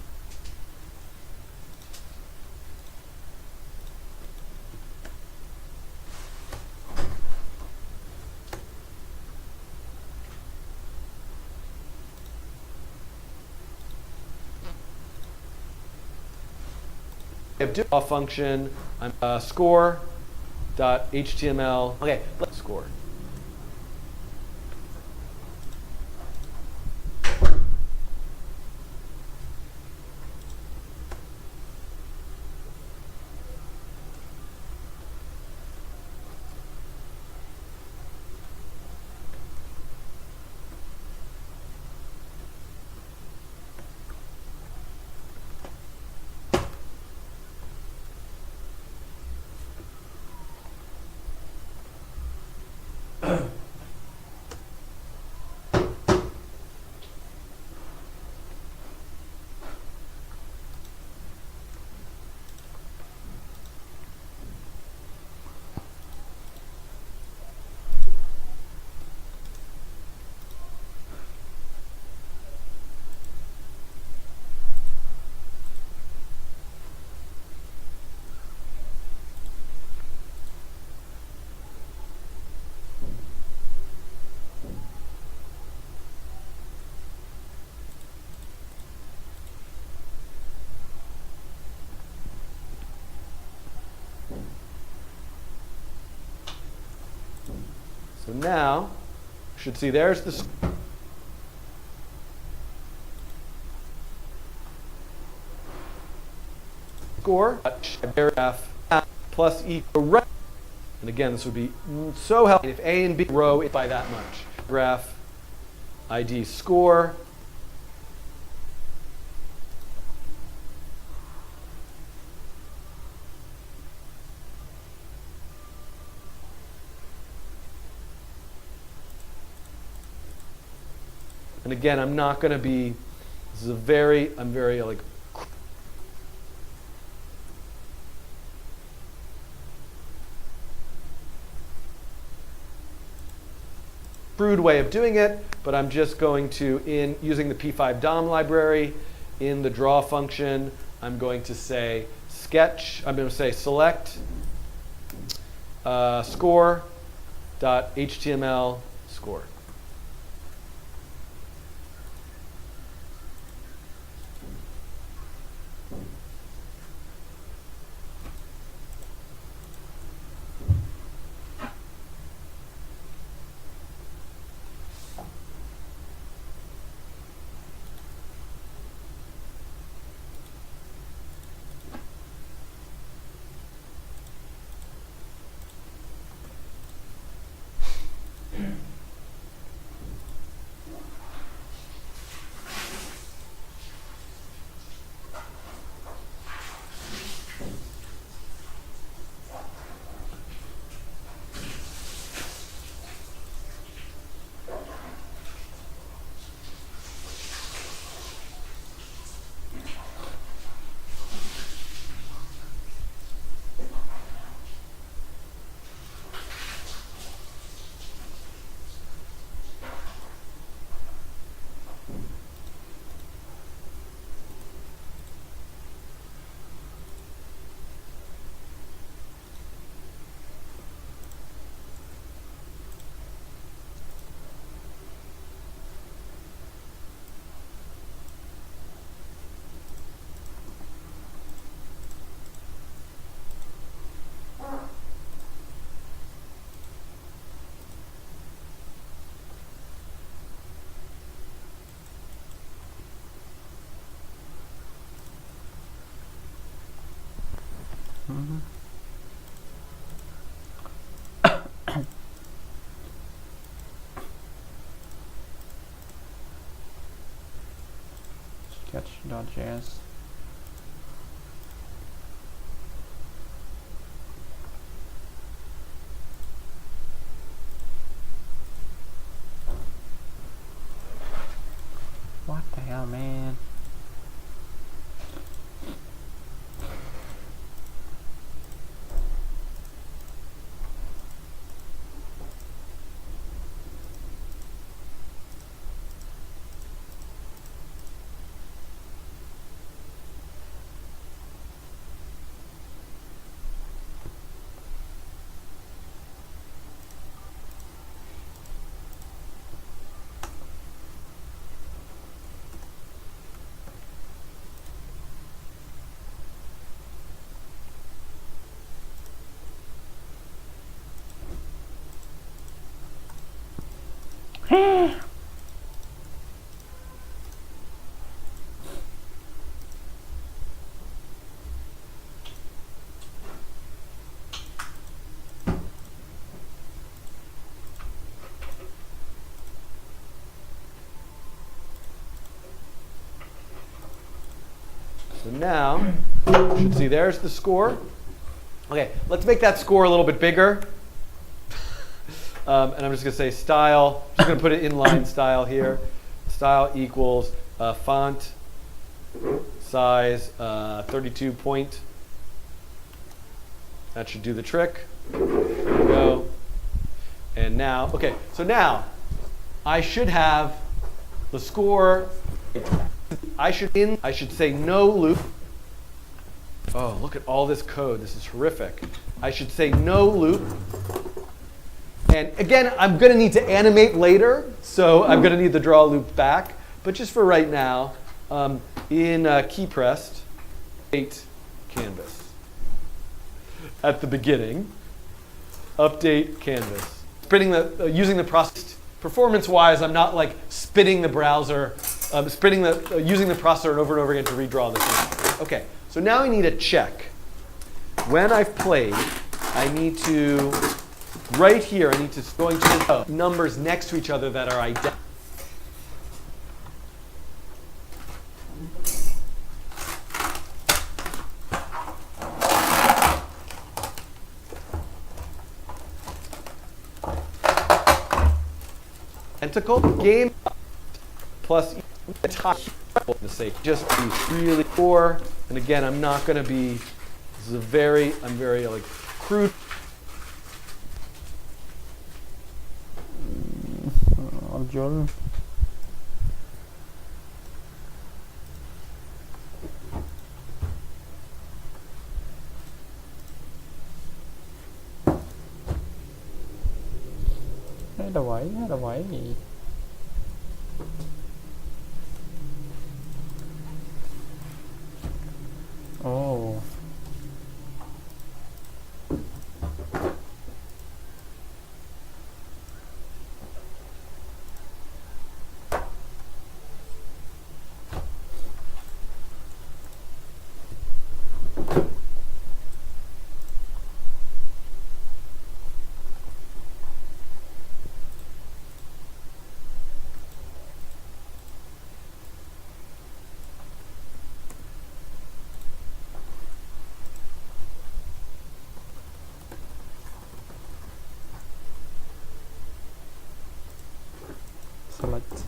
draw function. I'm score.html. Okay, let's score. So now, you should see there's the score, paragraph plus equal right. And again, this would be so helpful if A and B row it by that much. Graph ID score. And again, I'm not going to be, this is a very, I'm very like, crude way of doing it, but I'm just going to, in using the P5 DOM library, in the draw function, I'm going to say sketch, I'm going to say select score.html score. Sketch.js. What the hell, man? So now, you should see there's the score. Okay, let's make that score a little bit bigger. And I'm just going to say style. I'm just going to put it inline style here. Style equals font size 32 point. That should do the trick. There we go. And now, okay, so now I should have the score. I should say no loop. Oh, look at all this code. This is horrific. I should say no loop. And again, I'm going to need to animate later, so I'm going to need the draw loop back. But just for right now, in keypressed, update canvas. At the beginning, update canvas. Using the process. Performance-wise, I'm not like spinning the browser, using the processor over and over again to redraw the thing. Okay, so now I need a check. When I've played, I need to, right here, I need to go into numbers next to each other that are identical. Identical game plus the sake just be really poor. And again, I'm not going to be. This is I'm very like crude. Arjun. Hay là vậy gì? Oh. Select.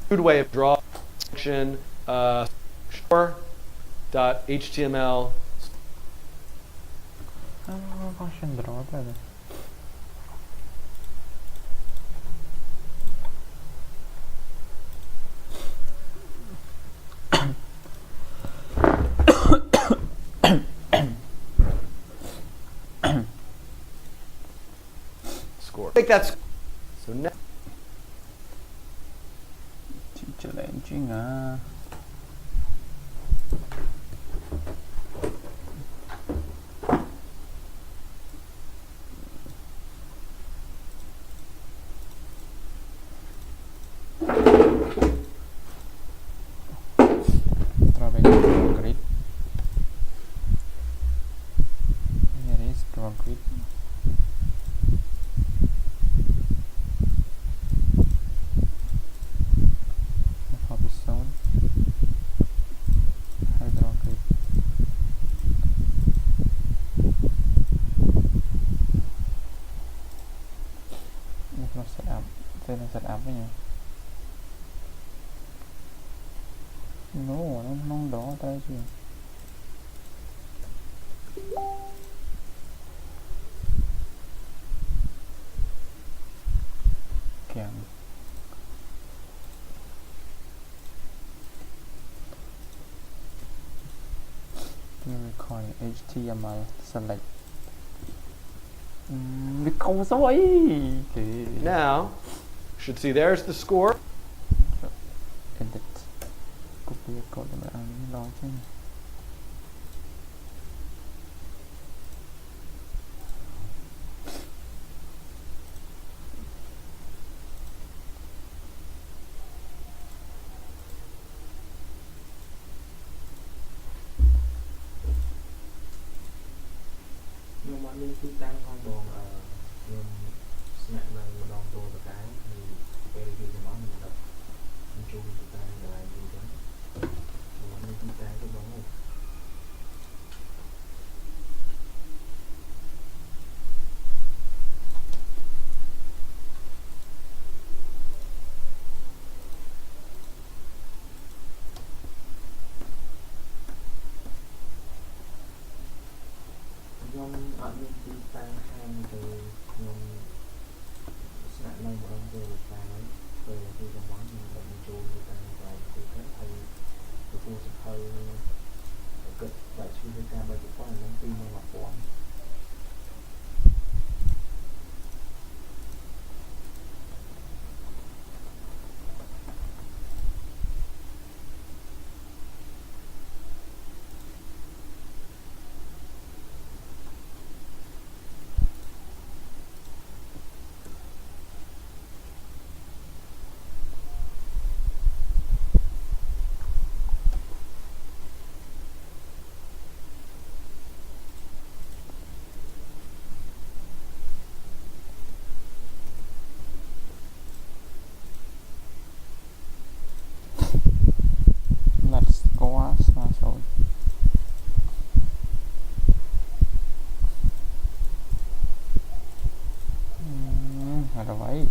Good way of draw function .html. Function draw đây này. Score. Take that. จริงอ่ะ strawberry grid. Here is draw grid. Copy zone. Draw grid. Nó set up. Đây là set up với nhỉ? No, nó không đó tay chứ. Kèm. New record HTML select. Biết không số ấy. Now, should see there's the score. Edit. Copy code mà ăn lo chứ. Nhưng mà mình cứ tăng con bòn nhưng snack này mà đòn tôi và cái thì cái đi cho nó mình đập mình chung mình tăng lại gì đó nhưng mà mình cứ tăng cái bóng này nhưng ở những cái tăng hàng từ nhưng snack này mà đòn tôi và cái rồi là cái bóng mình đập mình chung mình tăng lại thì cái hay cái cô sẽ hơi cực vậy chứ cái ca bây giờ có là nhắn tin mà quảng Let's go slash rồi. Là vậy.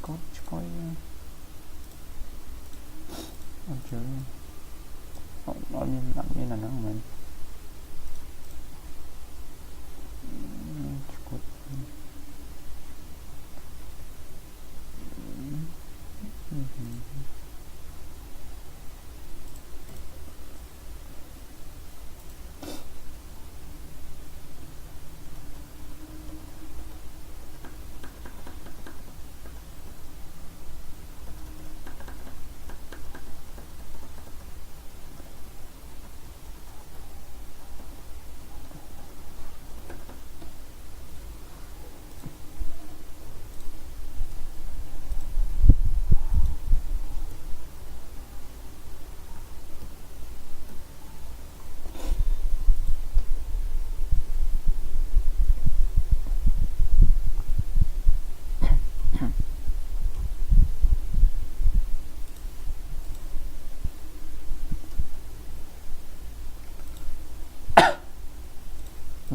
Có coi chứ admin là nó mình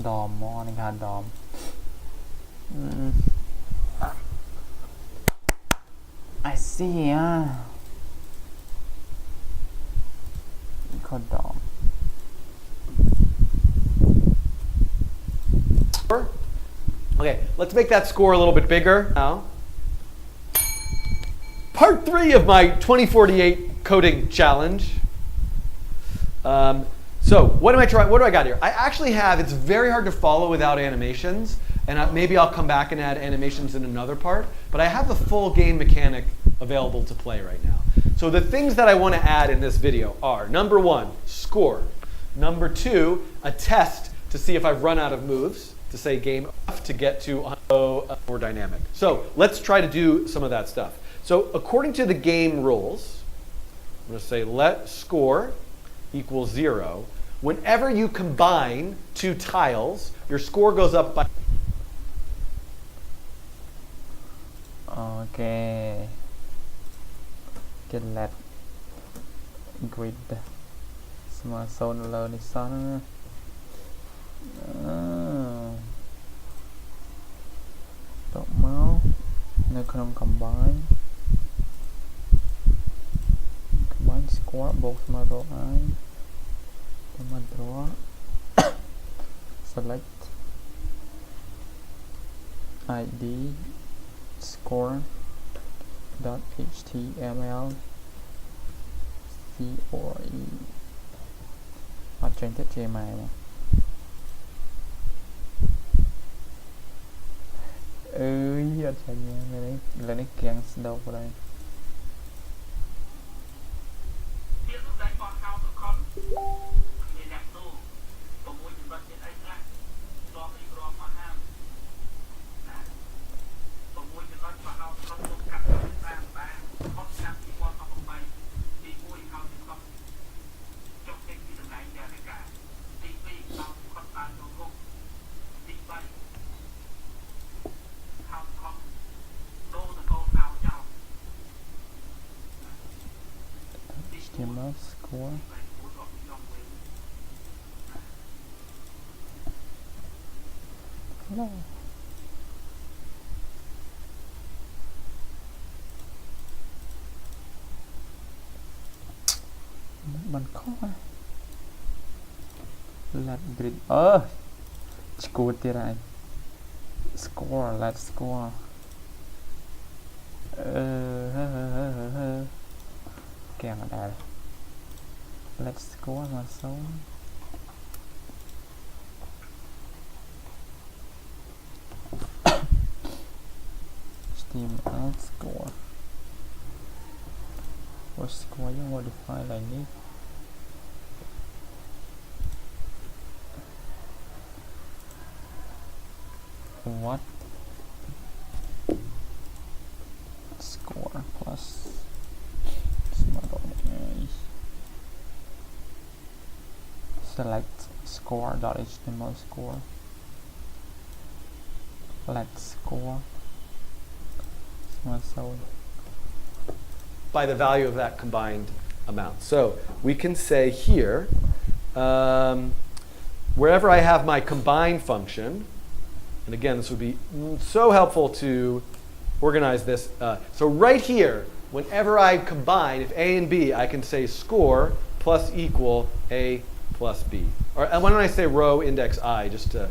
DOM มอในการ DOM I see คอ DOM Okay, let's make that score a little bit bigger now. Part 3 of my 2048 coding challenge. So what am I trying? What do I got here? I actually have, it's very hard to follow without animations, and maybe I'll come back and add animations in another part, but I have the full game mechanic available to play right now. So the things that I want to add in this video are, number 1, score. Number 2, a test to see if I've run out of moves, to say game off to get to more dynamic. So let's try to do some of that stuff. So according to the game rules, I'm going to say let score equals 0. Whenever you combine two tiles, your score goes up by... Okay. Get let grid smart zone learn is on. តបមកនៅក្នុង combine score បូកស្មើរក i ទៅមក draw select id score .html core អត់ចេញទៀត JMI មក អត់ចាញ់លើនេះគៀងស្ដោកដែរ HTML score noมันkhó à let grid score ទៀតហើយ score let score kèm ở đây let's score là số HTML score or score you modify like this what score plus select score.html score let's score so by the value of that combined amount. So we can say here, wherever I have my combine function, and again, this would be so helpful to organize this. So right here, whenever I combine, if A and B, I can say score plus equal A plus B. And why don't I say row index I, just to,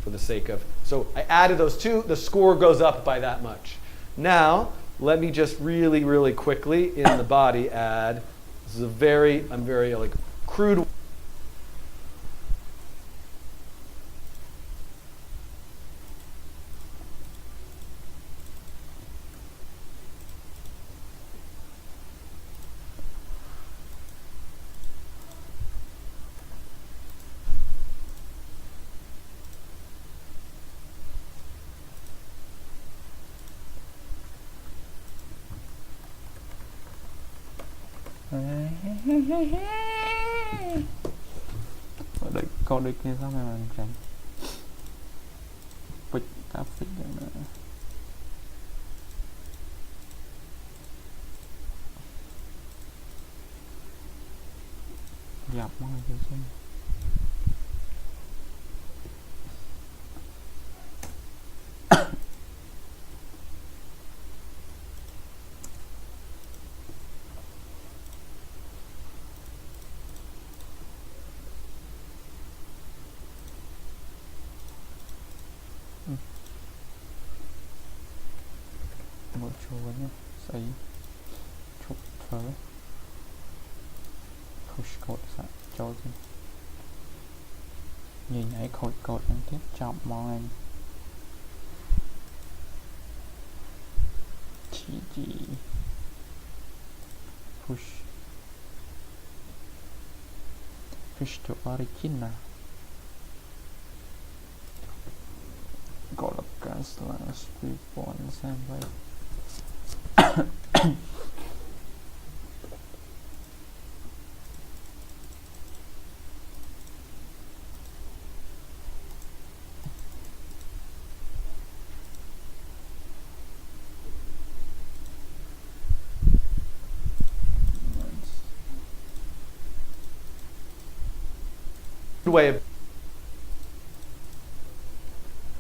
for the sake of, so I added those two, the score goes up by that much. Now, let me just really quickly in the body add, this is a I'm very like crude. Đợi câu đôi kia sao mà chẳng bịch áp phích nữa dập mọi người xem một chỗ nhé xây chụp phở push code sẵn cho gì nhìn nhảy code code đang tiếp chọn mong anh chỉ push to original gọi là cái slash people xem vậy way of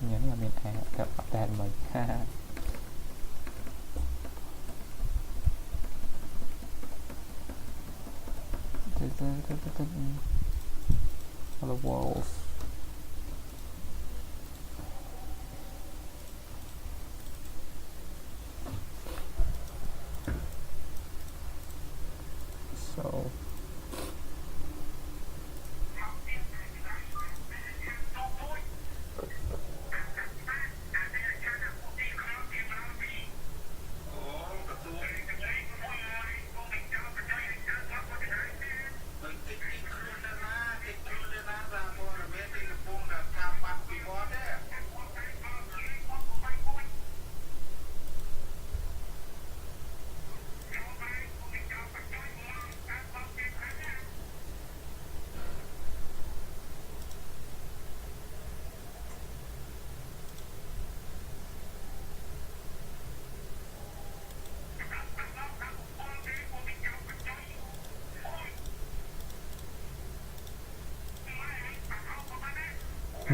nhấn là mình gặp đèn mình Hello world so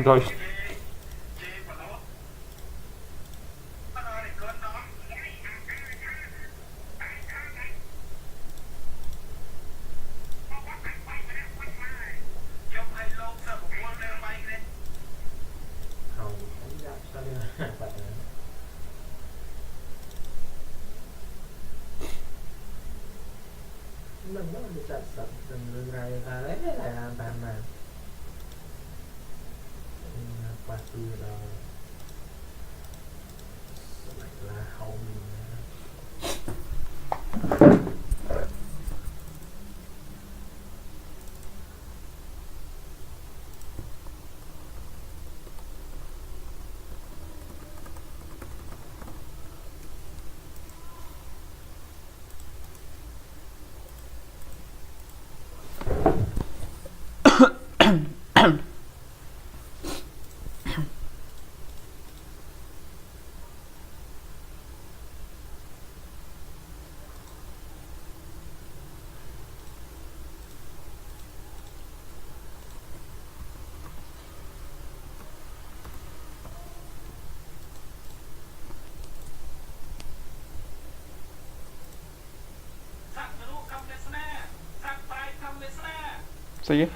rồi mình nó đi chặt sập từng ngày ta lấy lại làm bạn mà pasti là hậu See you.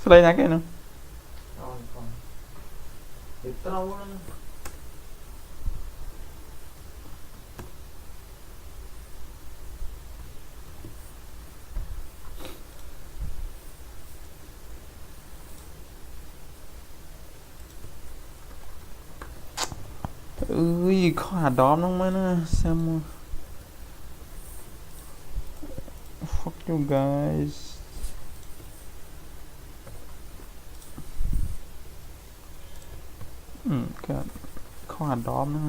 cái đây là cái nữa rồi còn việc trâu đó ơi khó hạt đóm nó mới nó xem fuck you guys cái khó hạt đóm nó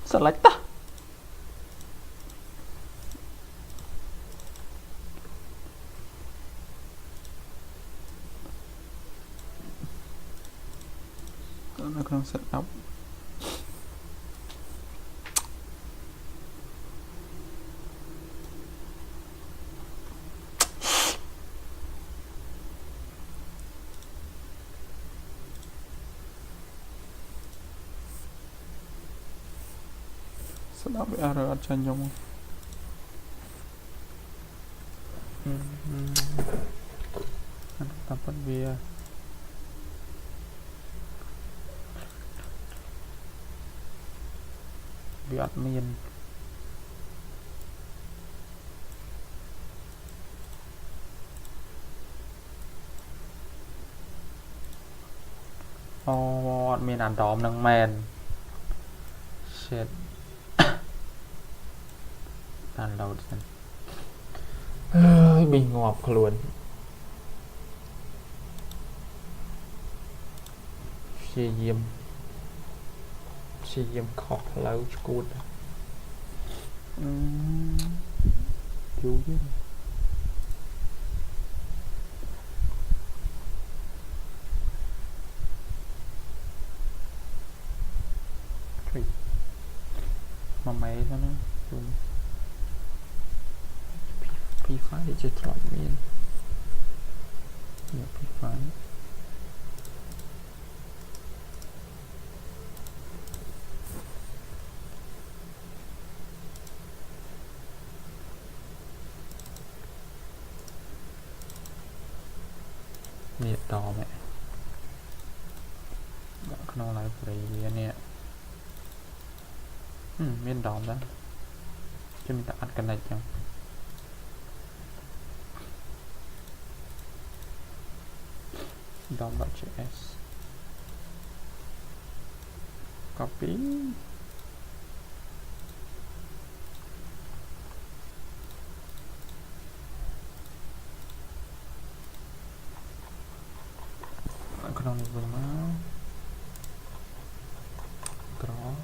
select ta nó không set up Sedap error aja nyong. Dapat biar bị admin admin ăn đóm nâng men shit download xem ơi bị ngọt luôn chia diêm khóc lâu cút chú biết mà máy cho nó dùng P5 để chơi trọn miền P5 nhiệt đỏ mẹ không lại phải nè miền đỏ đó chứ mình ta ăn cái này chẳng DOM.js copy con này vừa máu draw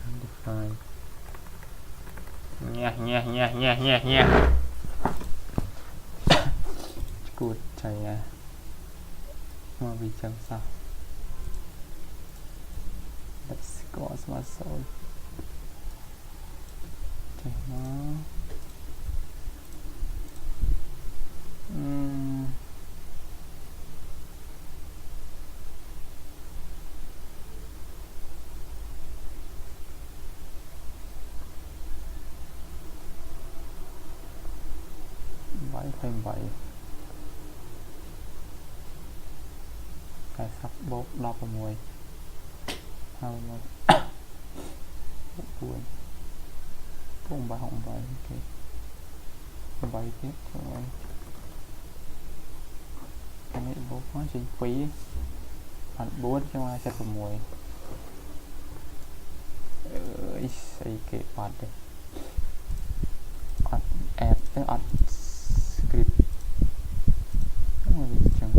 undefined nha cút chạy à mà bị chẳng sao let's go smart soul chạy nó thêm vậy cái sắp bốt lọt vào mùi how much buồn cũng ba hỏng vậy ok vậy tiếp rồi cái này bố có chính phí bạn bố cho ai sẽ vào mùi xây kệ bạn đây add tới add script không là gì chẳng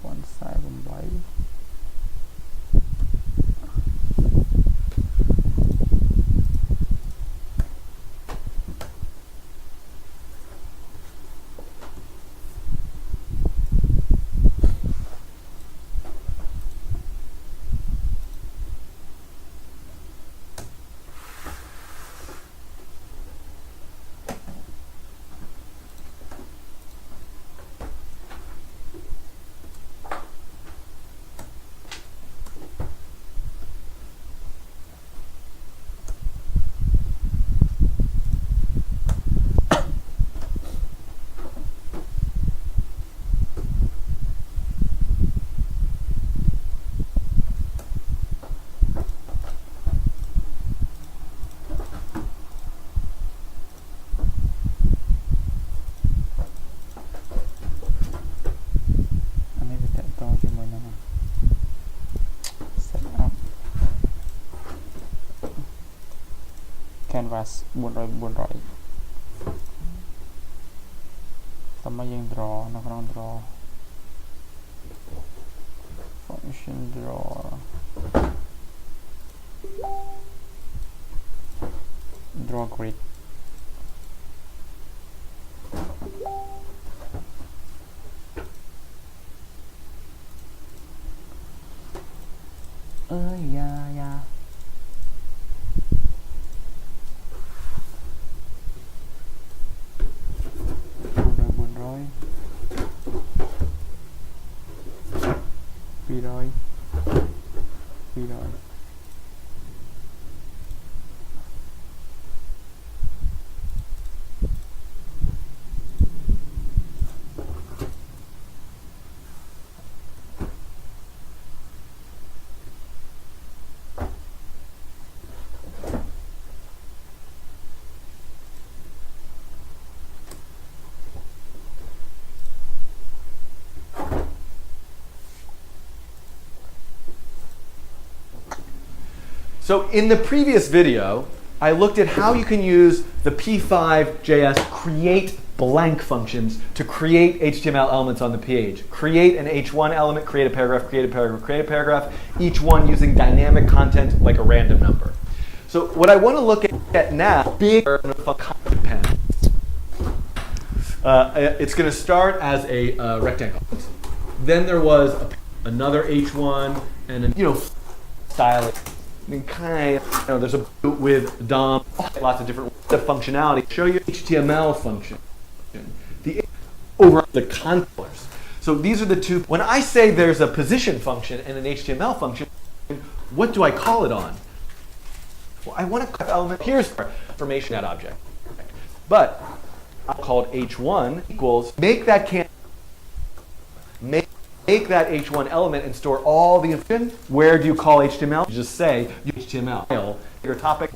one side one byte canvas 400 tầm màយើង draw នៅក្នុង draw function draw draw grid copy rồi. So in the previous video, I looked at how you can use the P5.js create blank functions to create HTML elements on the page. Create an H1 element, create a paragraph, create a paragraph, create a paragraph, each one using dynamic content like a random number. So what I want to look at now, bigger content pen. It's going to start as a rectangle. Then there was another H1 and a style. And kind of, there's a with DOM, lots of different functionality. Show you HTML function, the over the controllers. So these are the two. When I say there's a position function and an HTML function, what do I call it on? Well, I want to element. Here's information that object, but I'll call it H1 equals make that Make that H1 element and store all the information. Where do you call HTML? You just say HTML. Your topic.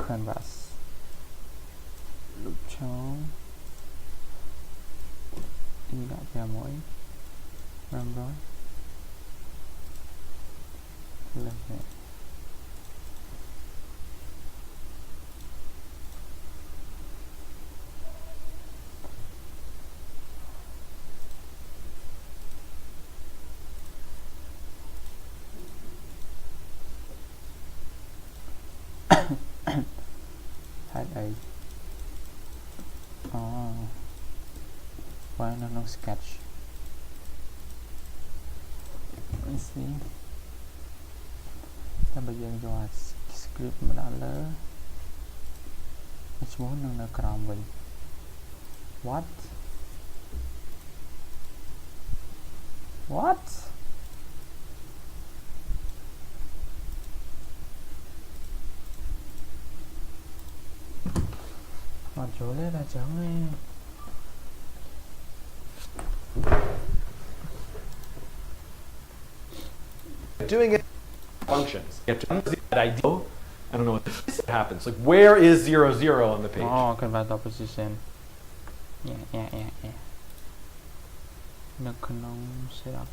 Canvas. Lúc cho đi lại theo mỗi răng rồi. Lên này. Hide A. Why not no sketch? Let's see. Ta bây giờ cho script mà đã lỡ H4 nâng ởក្រោមវិញ What? What? Ở chỗ đây là chẳng nghe. Doing it functions. You have to understand that ideal. I don't know what this happens. Like, where is 0, 0 on the page? Oh, convert opposition. Yeah. No canon setup.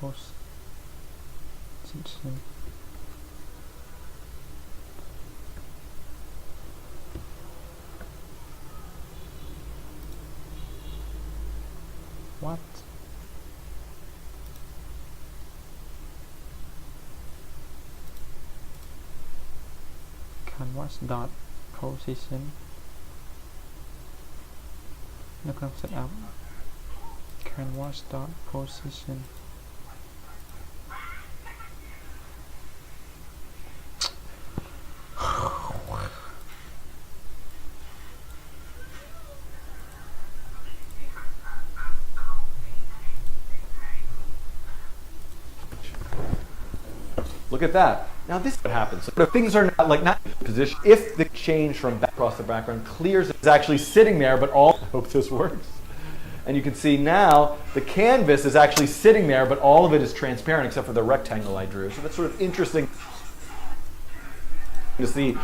Post. What? Canvas dot position. Look up set up. Canvas dot position. Look at that. Now this is what happens. So if things are not position, if the change from back across the background clears, it's actually sitting there, but all, I hope this works. And you can see now the canvas is actually sitting there, but all of it is transparent except for the rectangle I drew. So that's sort of interesting to see.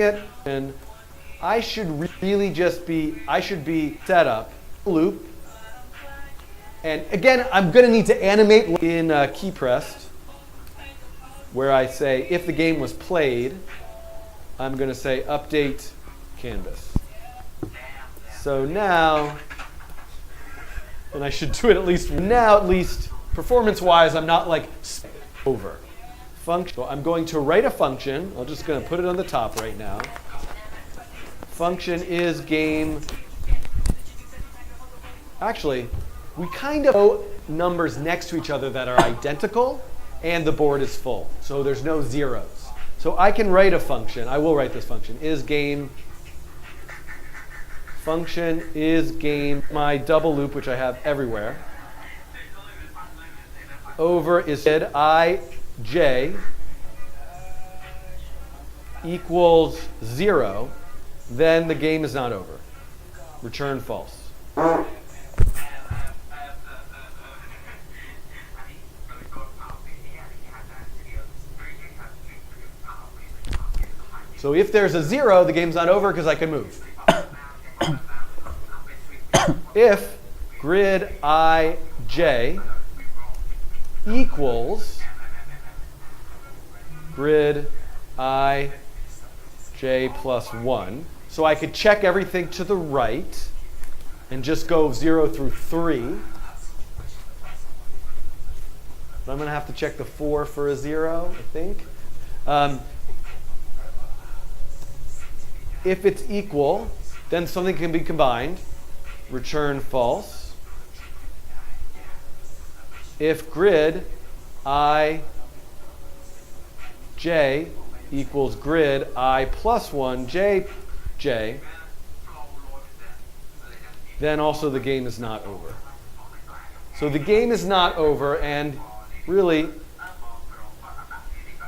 it, and I should really just be, I should be set up loop. And again, I'm going to need to animate in keypressed, where I say if the game was played, I'm going to say update canvas. So now, and I should do it at least now, at least performance-wise, I'm not like over. Function. So I'm going to write a function. I'm just going to put it on the top right now. Function is game. Actually, we kind of know numbers next to each other that are identical, and the board is full. So there's no zeros. So I can write a function. I will write this function. Is game. Function is game. My double loop, which I have everywhere. Over is I, j equals 0, then the game is not over. Return false. So if there's a 0, the game's not over because I can move. If grid I, j equals grid I, j plus 1. So I could check everything to the right and just go 0 through 3. But I'm going to have to check the 4 for a 0, I think. If it's equal, then something can be combined. Return false. If grid I, j equals grid I plus 1, j, then also the game is not over. So the game is not over, and really,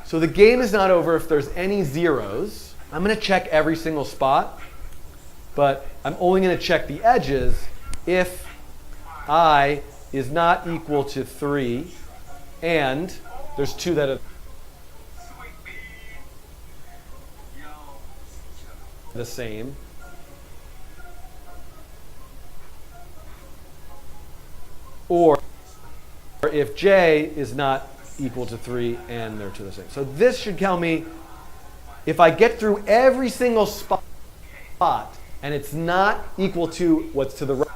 so the game is not over if there's any zeros. I'm going to check every single spot, but I'm only going to check the edges if I is not equal to 3, and there's 2 that are the same. Or if j is not equal to 3 and they're 2 the same. So this should tell me if I get through every single spot and it's not equal to what's to the right.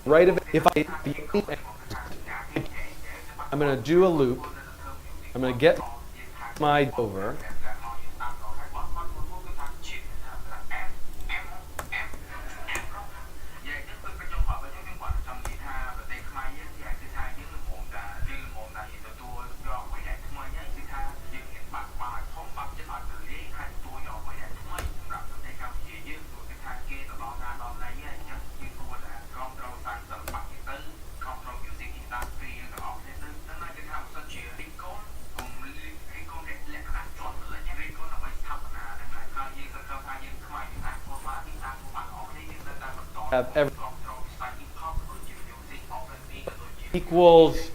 Right of it, if I'm going to do a loop. I'm going to get my over. Have every equals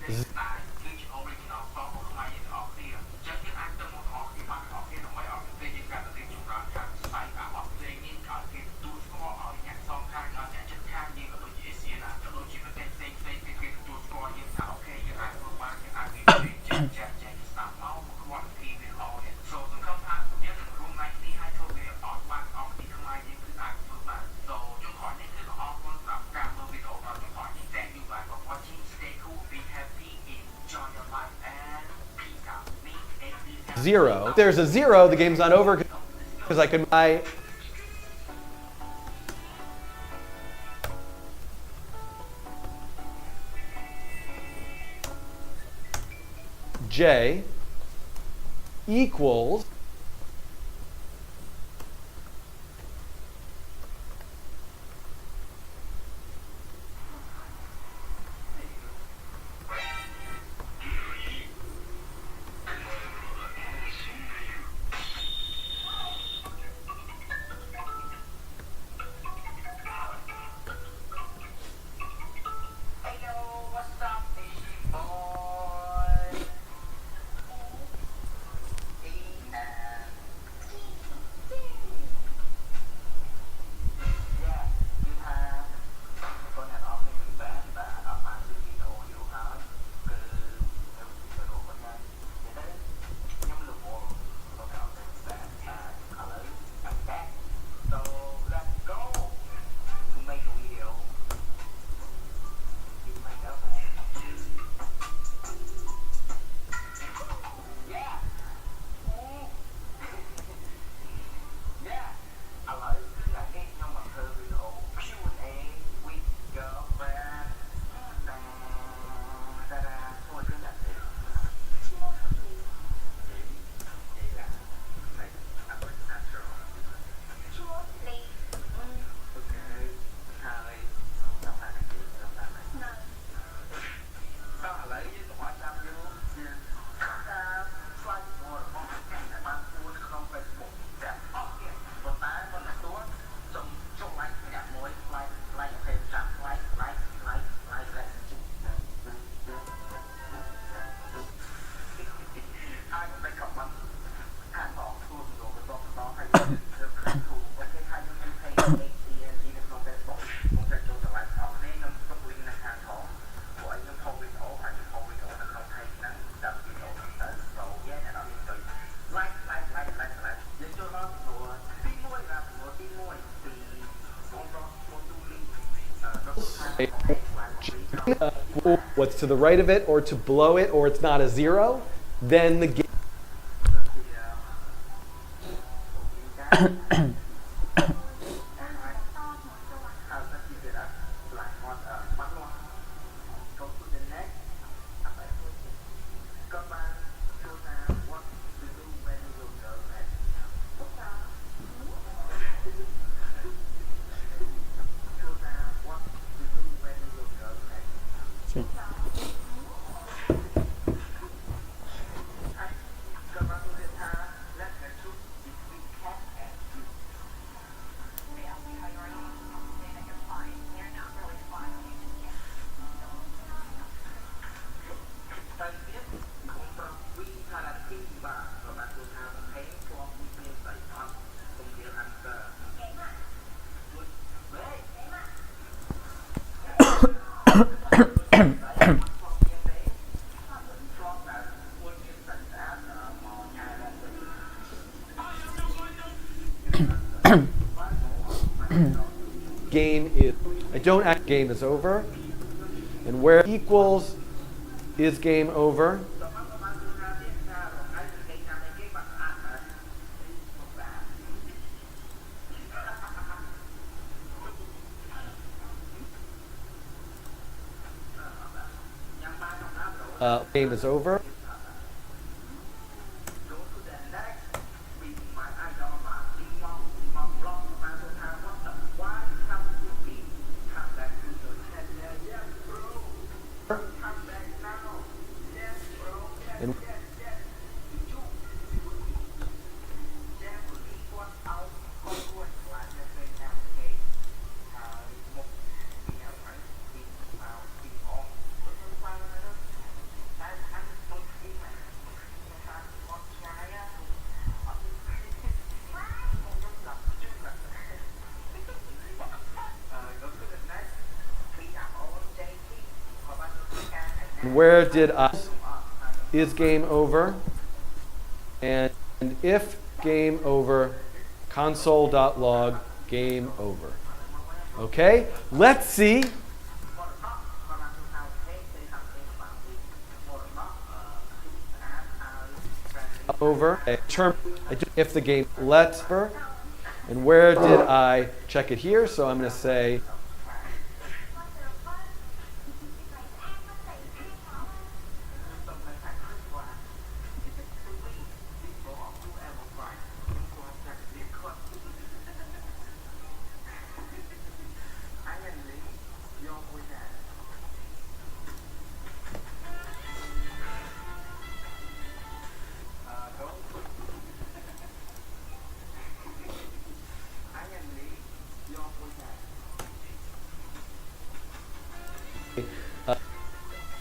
zero. If there's a 0, the game's not over because I can j equals what's to the right of it or to below it, or it's not a 0, then the game game is, I don't act game is over, and where equals is game over. Game is over. And where did I is game over, and if game over, console.log game over. Okay, let's see. Over a term if the game let's over, and where did I check it here? So I'm going to say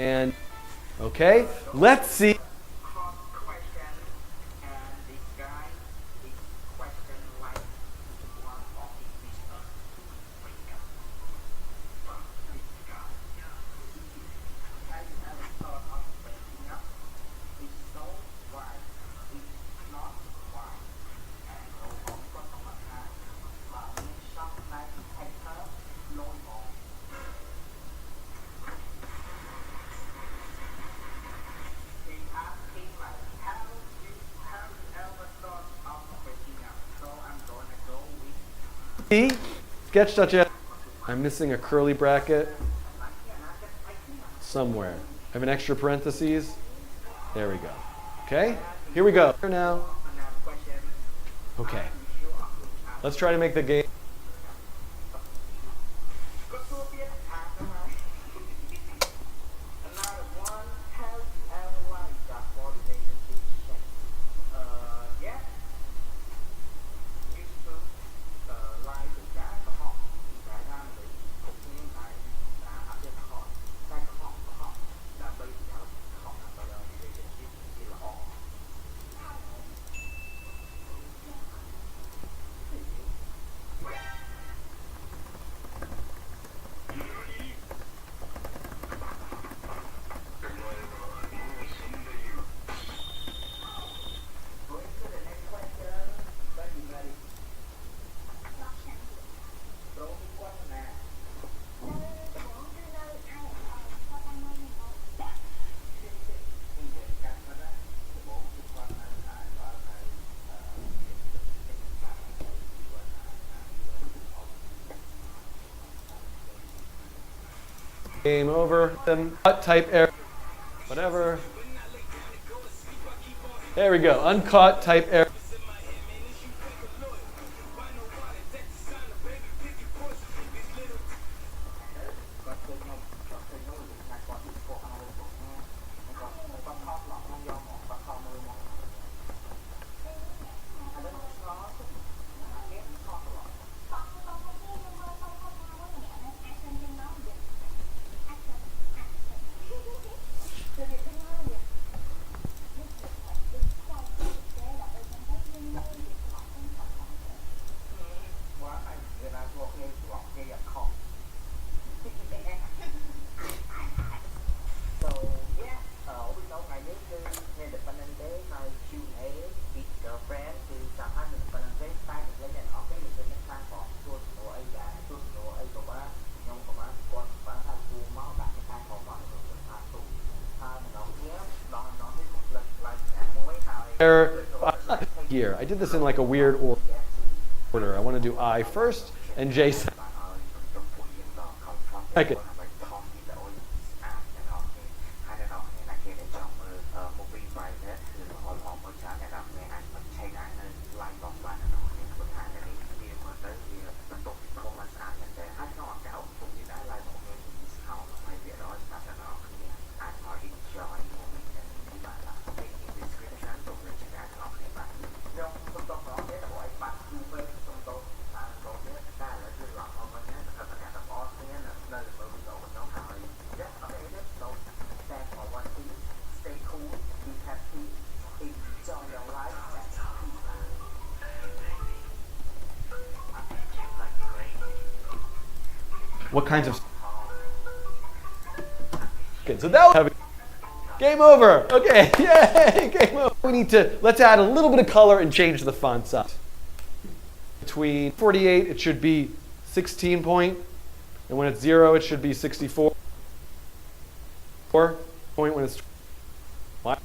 And okay, let's see. Sketch.js. I'm missing a curly bracket somewhere. I have an extra parentheses. There we go. Okay, here we go. Now, okay. Let's try to make the game. Game over. Then type error. Whatever. There we go. Uncaught type error. Here, I did this in like a weird order. I want to do I first and J second. What kinds of... Okay, so that was... Game over! Okay, yay! Game over! We need to... Let's add a little bit of color and change the font size. Between 48, it should be 16 point. And when it's 0, it should be 64. 4 point when it's... What?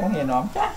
Con hiền nóm chắc.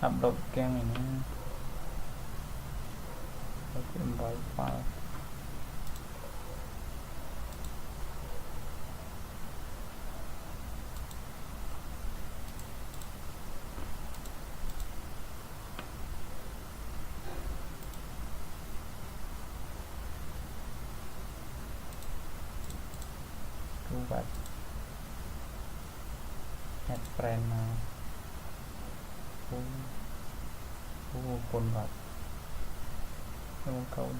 upload gang này nữa invite file But add friend now. Phone but no code.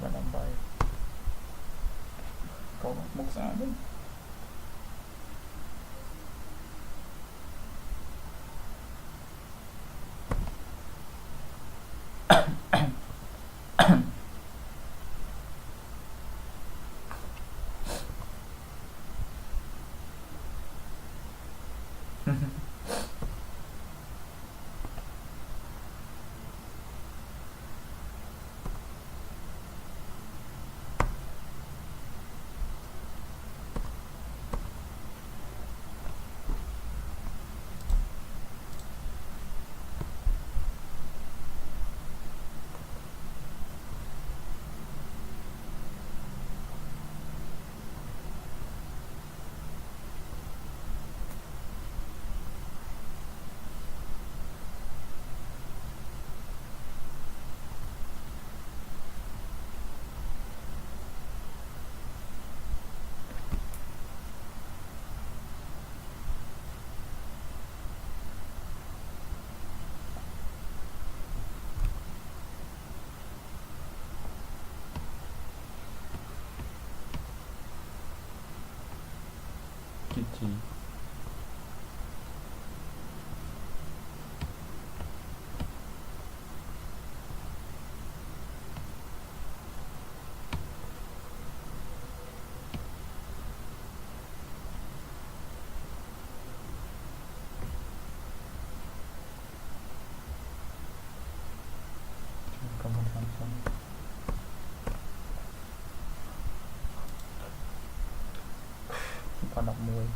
Và làm bài có một giá đấy. GG. Comment Samsung. Còn đọc 10.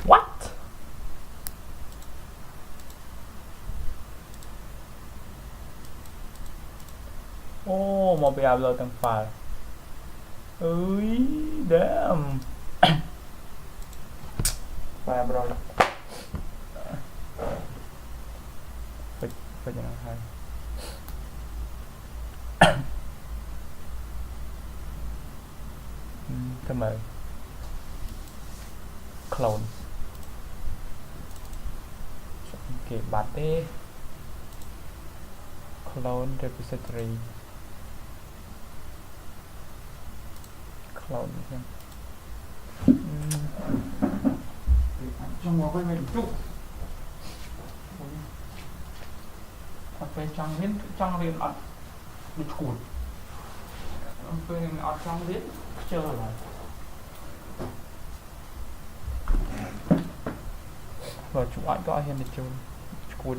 What? Oh, mau bị upload từng file. Ui, damn. File rồi. Phải nhận hay. Cảm ơn. Clone. Okay, bate clone repository clone xem trong ngõ bên chút trong miếng trong riêng ở bị cụt bên ở trong miếng chơi rồi rồi chụp ảnh có hiện được chụp cuốn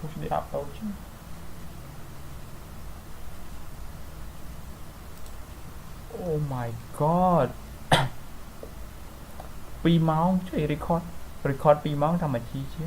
push the upload chứ. Oh my god 2 ម៉ោងជួយ record 2 ម៉ោងតាមមួយជីជា